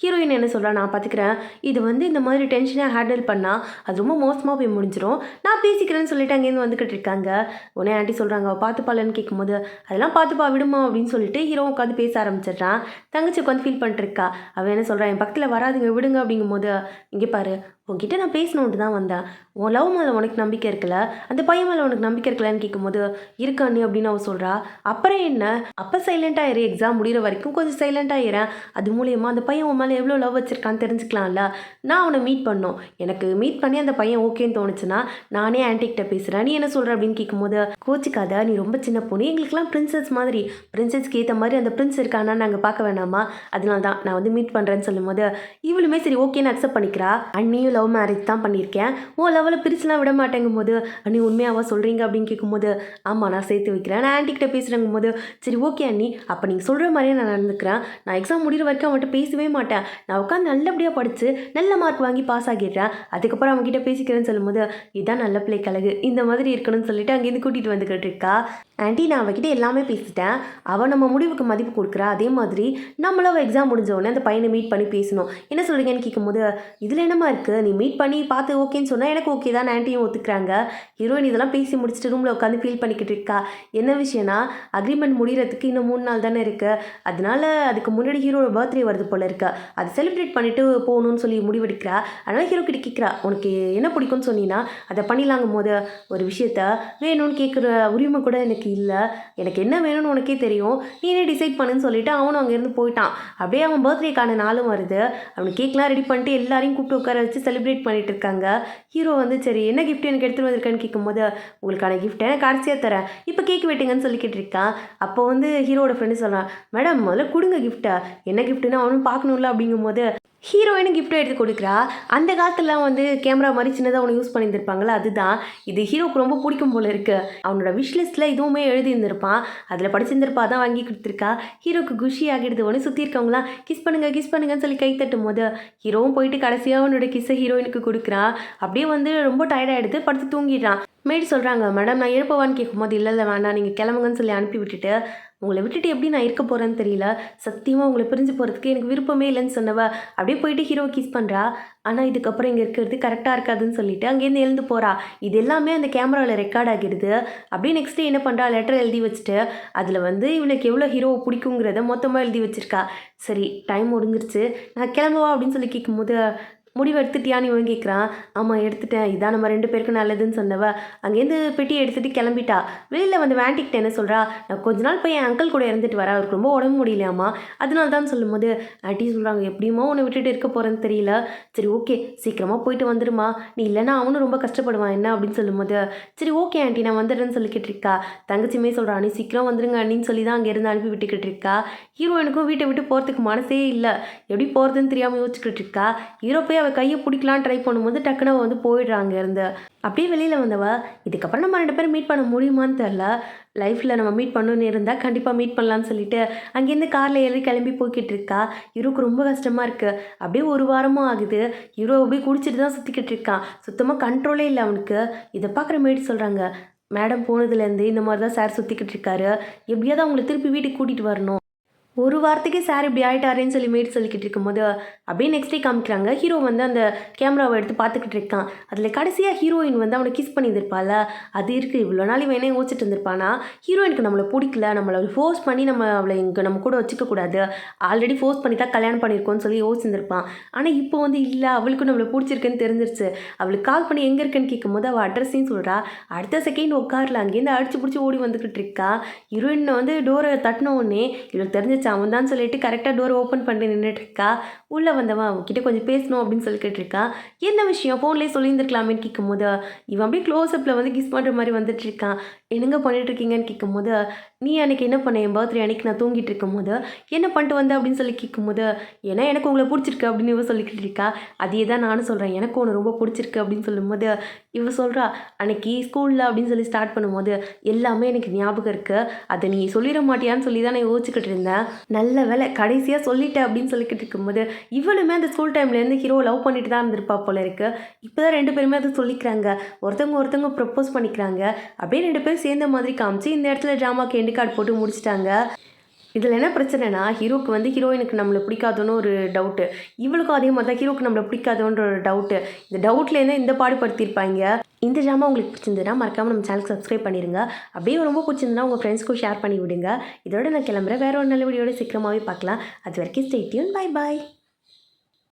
ஹீரோயின் என்ன சொல்கிறா, நான் பார்த்துக்கிறேன், இது வந்து இந்த மாதிரி டென்ஷனாக ஹேண்டில் பண்ணால் அது ரொம்ப மோசமாக போய் முடிஞ்சிடும், நான் பேசிக்கிறேன்னு சொல்லிட்டு அங்கேருந்து வந்துக்கிட்டு இருக்காங்க. உடனே ஆண்டி சொல்கிறாங்க, அவள் பார்த்துப்பாளன்னு கேட்கும்போது, அதெல்லாம் பார்த்துப்பா விடுமா அப்படின்னு சொல்லிட்டு ஹீரோ உட்காந்து பேச ஆரம்பிச்சிடுறான். தங்கச்சி உட்காந்து ஃபீல் பண்ணிட்டு இருக்கா. அவள் என்ன சொல்கிறான், என் பக்கத்தில் வராதுங்க விடுங்க அப்படிங்கும்போது, இங்கே பாரு உன்கிட்ட நான் பேசணுன்ட்டு தான் வந்தேன், உன் லவ் மேலே உனக்கு நம்பிக்கை இருக்குல்ல, அந்த பையன் மேலே உனக்கு நம்பிக்கை இருக்கலன்னு கேட்கும்போது, இருக்கானே அப்படின்னு அவள் சொல்கிறா. அப்புறம் என்ன, அப்போ சைலண்ட்டாக இரு, எக்ஸாம் முடிகிற வரைக்கும் கொஞ்சம் சைலண்ட்டாக இரு, அது மூலியமாக அந்த பையன் உன் மேலே எவ்வளோ லவ் வச்சுருக்கான்னு தெரிஞ்சுக்கலாம்ல. நான் அவனை மீட் பண்ணோம், எனக்கு மீட் பண்ணி அந்த பையன் ஓகேன்னு தோணுச்சுன்னா நானே ஆன்ட்டிக்கிட்ட பேசுகிறேன், நீ என்ன சொல்கிற அப்படின்னு கேட்கும்போது, கோச்சிக்காத, நீ ரொம்ப சின்ன பொண்ணு, எங்களுக்குலாம் பிரின்சஸ் மாதிரி, பிரின்சஸ்க்கு ஏற்ற மாதிரி அந்த பிரின்ஸ் இருக்கானா நாங்கள் பார்க்க வேணாமா, அதனால தான் நான் வந்து மீட் பண்ணுறேன்னு சொல்லும்போது, இவளுமே சரி ஓகேன்னு அக்செப்ட் பண்ணிக்கிறா. அண்ணியும் லவ் மேரேஜ் தான் பண்ணியிருக்கேன், ஓ லெவலில் பிரிச்சுலாம் விட மாட்டேங்கும் போது, அண்ணி உண்மையாவா சொல்கிறீங்க அப்படின்னு கேட்கும்போது, ஆமாம் நான் சேர்த்து வைக்கிறேன், நான் ஆன்ட்டிக்கிட்ட பேசுகிறேங்கும் போது, சரி ஓகே அண்ணி, அப்போ நீங்கள் சொல்கிற மாதிரியே நான் நடந்துக்கிறேன், நான் எக்ஸாம் முடிகிற வரைக்கும் அவன்கிட்ட பேசவே மாட்டேன், நான் உட்காந்து நல்லபடியாக படித்து நல்ல மார்க் வாங்கி பாஸ் ஆகிடுறேன், அதுக்கப்புறம் அவங்ககிட்ட பேசிக்கிறேன்னு சொல்லும்போது, இதுதான் நல்ல பிள்ளை கழகு, இந்த மாதிரி இருக்கணும்னு சொல்லிட்டு அங்கேருந்து கூட்டிகிட்டு வந்துக்கிட்டு இருக்கா. ஆன்ட்டி நான் அவகிட்ட எல்லாமே பேசிட்டேன், அவள் நம்ம முடிவுக்கு மதிப்பு கொடுக்குறா, அதே மாதிரி நம்மளும் அவள் எக்ஸாம் முடிஞ்சோடனே அந்த பையனை மீட் பண்ணி பேசணும், என்ன சொல்கிறீங்கன்னு கேட்கும்போது, இதில் என்னமா இருக்குது, நீ மீட் பண்ணி பார்த்து ஓகேன்னு சொன்னால் எனக்கு ஓகே தான் ஆன்ட்டியும் ஒத்துக்கிறாங்க. ஹீரோயின் இதெல்லாம் பேசி முடிச்சுட்டு ரூமில் உட்காந்து ஃபீல் பண்ணிக்கிட்டு இருக்கா. என்ன விஷயம்னா, அக்ரிமெண்ட் முடிகிறதுக்கு இன்னும் 3 நாள் தானே இருக்குது, அதனால அதுக்கு முன்னாடி ஹீரோட பர்த்டே வருது போல இருக்கு, அதை செலிப்ரேட் பண்ணிவிட்டு போகணும்னு சொல்லி முடிவெடுக்கிறா. அதனால் ஹீரோ கிட்ட கேட்குறா, உனக்கு என்ன பிடிக்கும்னு சொன்னீங்கன்னா அதை பண்ணிடலாங்கும் போது, ஒரு விஷயத்த வேணும்னு கேட்குற உரிமை கூட எனக்கு இல்லை, எனக்கு என்ன வேணும்னு உனக்கே தெரியும், நீனே டிசைட் பண்ணுன்னு சொல்லிட்டு அவனும் அங்கேருந்து போயிட்டான். அப்படியே அவன் பர்த்டேக்கான நாளும் வருது, அவனுக்கு கேக்லாம் ரெடி பண்ணிட்டு எல்லாரையும் கூப்பிட்டு உட்கார வச்சு செலிப்ரேட் பண்ணிட்டு இருக்காங்க. ஹீரோ வந்து சரி என்ன கிஃப்ட் எனக்கு எடுத்துகிட்டு வந்திருக்கேன்னு கேட்கும்போது உங்களுக்கான கிஃப்ட்டை நான் கடைசியாக தரேன், இப்போ கேக் வெட்டுங்கன்னு சொல்லிக்கிட்டு இருக்கான். அப்போ வந்து ஹீரோட ஃப்ரெண்டு சொல்கிறான், மேடம் முதல்ல கொடுங்க கிஃப்ட்டை, என்ன கிஃப்ட்டுன்னு அவனும் பார்க்கணும்ல அப்படிங்கும்போது ஹீரோயினும் கிஃப்ட்டும் எடுத்து கொடுக்குறா. அந்த காலத்துலலாம் வந்து கேமரா மாதிரி சின்னதாக ஒன்று யூஸ் பண்ணியிருந்திருப்பாங்களா, அதுதான் இது. ஹீரோக்கு ரொம்ப பிடிக்கும் போல இருக்கு. அவனோட விஷ் இதுவுமே எழுதியிருந்திருப்பான், அதில் படிச்சிருந்திருப்பா, தான் வாங்கி கொடுத்துருக்கா. ஹீரோக்கு குஷி ஆகிடுது. ஒன்று சுற்றி இருக்கவங்களாம் கிஸ் பண்ணுங்கன்னு சொல்லி கை தட்டும் போது ஹீரோவும் போயிட்டு கடைசியாக அவனோட கிஸ்ஸை ஹீரோயினுக்கு கொடுக்குறான். அப்படியே வந்து ரொம்ப டயர்டாகிடுது, படுத்து தூங்கிடுறான். மேடி சொல்கிறாங்க, மேடம் நான் எழுப்பவான்னு கேட்கும்போது இல்லை வேண்டாம் நீங்கள் கிளம்புங்கன்னு சொல்லி அனுப்பி விட்டுட்டு, உங்களை விட்டுட்டு எப்படி நான் இருக்க போகிறேன்னு தெரியல, சத்தியமாக உங்களை பிரிஞ்சு போகிறதுக்கு எனக்கு விருப்பமே இல்லைன்னு சொன்னவ அப்படியே போயிட்டு ஹீரோ கிஸ் பண்ணுறா. ஆனால் இதுக்கப்புறம் இங்கே இருக்கிறது கரெக்டாக இருக்காதுன்னு சொல்லிட்டு அங்கேருந்து எழுந்து போகிறா. இது எல்லாமே அந்த கேமராவில் ரெக்கார்ட் ஆகிடுது. அப்படியே நெக்ஸ்ட்டு என்ன பண்ணுறா, லெட்டர் எழுதி வச்சுட்டு அதில் வந்து இவளுக்கு எவ்வளோ ஹீரோவை பிடிக்குங்கிறத மொத்தமாக எழுதி வச்சுருக்கா. சரி டைம் முடிஞ்சிருச்சு நான் கிளம்புவா அப்படின்னு சொல்லி கேட்கும்போது முடிவு எடுத்துட்டியான்னு இவன் கேட்குறான். ஆமாம் எடுத்துட்டேன், இதான் நம்ம 2 பேருக்கும் நல்லதுன்னு சொன்னவ அங்கேருந்து பெட்டியை எடுத்துகிட்டு கிளம்பிட்டா. வெளியில் வந்து வேண்டிக்கிட்ட என்ன சொல்கிறா, நான் கொஞ்ச நாள் போய் என் அங்கிள் கூட இருந்துட்டு வரேன், அவருக்கு ரொம்ப உடம்பு முடியலையாமா, அதனால தான் சொல்லும்போது ஆண்டி சொல்கிறாங்க, எப்படியுமா உன்னை விட்டுட்டு இருக்க போகிறேன்னு தெரியல, சரி ஓகே சீக்கிரமாக போயிட்டு வந்துடுமா, நீ இல்லைன்னா அவனும் ரொம்ப கஷ்டப்படுவான் என்ன அப்படின்னு சொல்லும்போது சரி ஓகே ஆண்டி நான் வந்துடுறேன்னு சொல்லிக்கிட்டு இருக்கா. தங்கச்சியுமே சொல்கிறா, நீ சீக்கிரம் வந்துடுங்க அண்ணின்னு சொல்லி தான் அங்கேருந்து அனுப்பி விட்டுக்கிட்டு இருக்கா. ஹீரோயினுக்கும் வீட்டை விட்டு போகிறதுக்கு மனசே இல்லை, எப்படி போகிறதுன்னு தெரியாமல் யோசிச்சுக்கிட்டு இருக்கா. ஹீரோ போய் அவள் கையை பிடிக்கலான்னு ட்ரை பண்ணும்போது டக்குன்னு வந்து போயிடுறாங்க இருந்து. அப்படியே வெளியில் வந்தவ இதுக்கப்புறம் நம்ம 2 பேரும் மீட் பண்ண முடியுமான்னு தெரில, லைஃப்பில் நம்ம மீட் பண்ணணுன்னு இருந்தால் கண்டிப்பாக மீட் பண்ணலான்னு சொல்லிட்டு அங்கேருந்து காரில் ஏறி கிளம்பி போய்கிட்டு இருக்கா. ஹீரோக்கு ரொம்ப கஷ்டமாக இருக்குது. அப்படியே 1 வாரமும் ஆகுது. ஹீரோ அப்படியே குடிச்சிட்டு தான் சுற்றிக்கிட்டு இருக்கான், சுத்தமாக கண்ட்ரோலே இல்லை அவனுக்கு. இதை பார்க்குற மேடி சொல்கிறாங்க, மேடம் போனதுலேருந்து இந்த மாதிரி தான் சார் சுற்றிக்கிட்டு இருக்காரு, எப்படியாவது அவங்களை திருப்பி வீட்டுக்கு கூட்டிகிட்டு வரணும். 1 வாரத்துக்கே சார் இப்படி ஆகிட்டாரேன்னு சொல்லி மேடி சொல்லிக்கிட்டு இருக்கும்போது அப்படியே நெக்ஸ்ட் டே காமிக்கிறாங்க. ஹீரோ வந்து அந்த கேமராவை எடுத்து பார்த்துக்கிட்டு இருக்கான். அதில் கடைசியாக ஹீரோயின் வந்து அவனை கிஸ் பண்ணியிருப்பாள், அது இருக்குது. இவ்வளோ நாள் இவன் என்ன யோசிச்சுட்டு இருந்திருப்பானா, ஹீரோயினுக்கு நம்மளை பிடிக்கல, நம்மளை ஃபோர்ஸ் பண்ணி அவளை இங்கே நம்ம கூட வச்சுக்கக்கூடாது, ஆல்ரெடி ஃபோர்ஸ் பண்ணி தான் கல்யாணம் பண்ணியிருக்கோன்னு சொல்லி யோசிச்சிருந்திருப்பான். ஆனால் இப்போ வந்து இல்லை, அவளுக்கு நம்மளை பிடிச்சிருக்குன்னு தெரிஞ்சிருச்சு. அவளுக்கு கால் பண்ணி எங்கே இருக்குன்னு கேட்கும்போது அவள் அட்ரஸையும் சொல்கிறா. அடுத்த செகண்ட் உட்காரில் அங்கேருந்து அடிச்சு பிடிச்சி ஓடி வந்துக்கிட்டு இருக்கா. ஹீரோயின் வந்து டோரை தட்டின உடனே இவளுக்கு தெரிஞ்சிச்சு அவன் தான் சொல்லிட்டு கரெக்டாக டோர் ஓப்பன் பண்ணி நின்றுட்டுருக்கா. உள்ளே வந்தவன் அவன்கிட்ட கொஞ்சம் பேசணும் அப்படின்னு சொல்லிக்கிட்டு இருக்கா. என்ன விஷயம் ஃபோன்லேயே சொல்லியிருந்துருக்கலாமேன்னு கேட்கும்போது இவன் அப்படியே க்ளோஸ்அப்பில் வந்து கிஸ் பண்ணுற மாதிரி வந்துட்டு இருக்கான். என்னங்க பண்ணிட்டுருக்கீங்கன்னு கேட்கும்போது நீ அன்றைக்கி என்ன பண்ண, என் பர்த்டே அன்றைக்கி நான் தூங்கிட்டு இருக்கும்போது என்ன பண்ணிட்டு வந்த அப்படின்னு சொல்லி கேட்கும்போது ஏன்னா எனக்கு உங்களை பிடிச்சிருக்கு அப்படின்னு இவ சொல்லிக்கிட்டு இருக்கா. அதே தான் நானும் சொல்கிறேன், எனக்கு ஒன்று ரொம்ப பிடிச்சிருக்கு அப்படின்னு சொல்லும்போது இவ சொல்கிறா, அன்றைக்கி ஸ்கூலில் அப்படின்னு சொல்லி ஸ்டார்ட் பண்ணும்போது எல்லாமே எனக்கு ஞாபகம் இருக்குது, அதை நீ சொல்லிட மாட்டியான்னு சொல்லி தான் நான் யோசிச்சுக்கிட்டு இருந்தேன், நல்ல வேலை கடைசியாக சொல்லிட்டேன் அப்படின்னு சொல்லிக்கிட்டு இருக்கும்போது இவளுமே அந்த ஸ்கூல் டைம்லேருந்து ஹீரோ லவ் பண்ணிட்டு தான் இருந்திருப்பா போல இருக்கு. இப்போ தான் 2 பேருமே அதை சொல்லிக்கிறாங்க, ஒருத்தவங்க ப்ரப்போஸ் பண்ணிக்கிறாங்க. அப்படியே 2 பேரும் சேர்ந்த மாதிரி காமிச்சு இந்த இடத்துல ட்ராமாக்கு எண்டு கார்டு போட்டு முடிச்சிட்டாங்க. இதில் என்ன பிரச்சனைனா, ஹீரோக்கு வந்து ஹீரோயினுக்கு நம்மளை பிடிக்காதோன்னு ஒரு டவுட்டு, இவளுக்கும் அதே மாதிரி தான் ஹீரோக்கு நம்மளை பிடிக்காதோன்ற ஒரு டவுட்டு. இந்த டவுட்லேருந்து இந்த பாடுபடுத்தியிருப்பாங்க. இந்த ட்ராமா உங்களுக்கு பிடிச்சிருந்ததுன்னா மறக்காமல் நம்ம சேனலுக்கு சப்ஸ்கிரைப் பண்ணிடுங்க. அப்படியே ரொம்ப பிடிச்சிருந்தா உங்கள் ஃப்ரெண்ட்ஸ்க்கும் ஷேர் பண்ணி விடுங்க. இதோட நான் கிளம்புறேன், வேறு ஒரு நல்ல வீடியோட சீக்கிரமாகவே பார்க்கலாம். அது வரைக்கும் ஸ்டே டியூன், பை பாய்.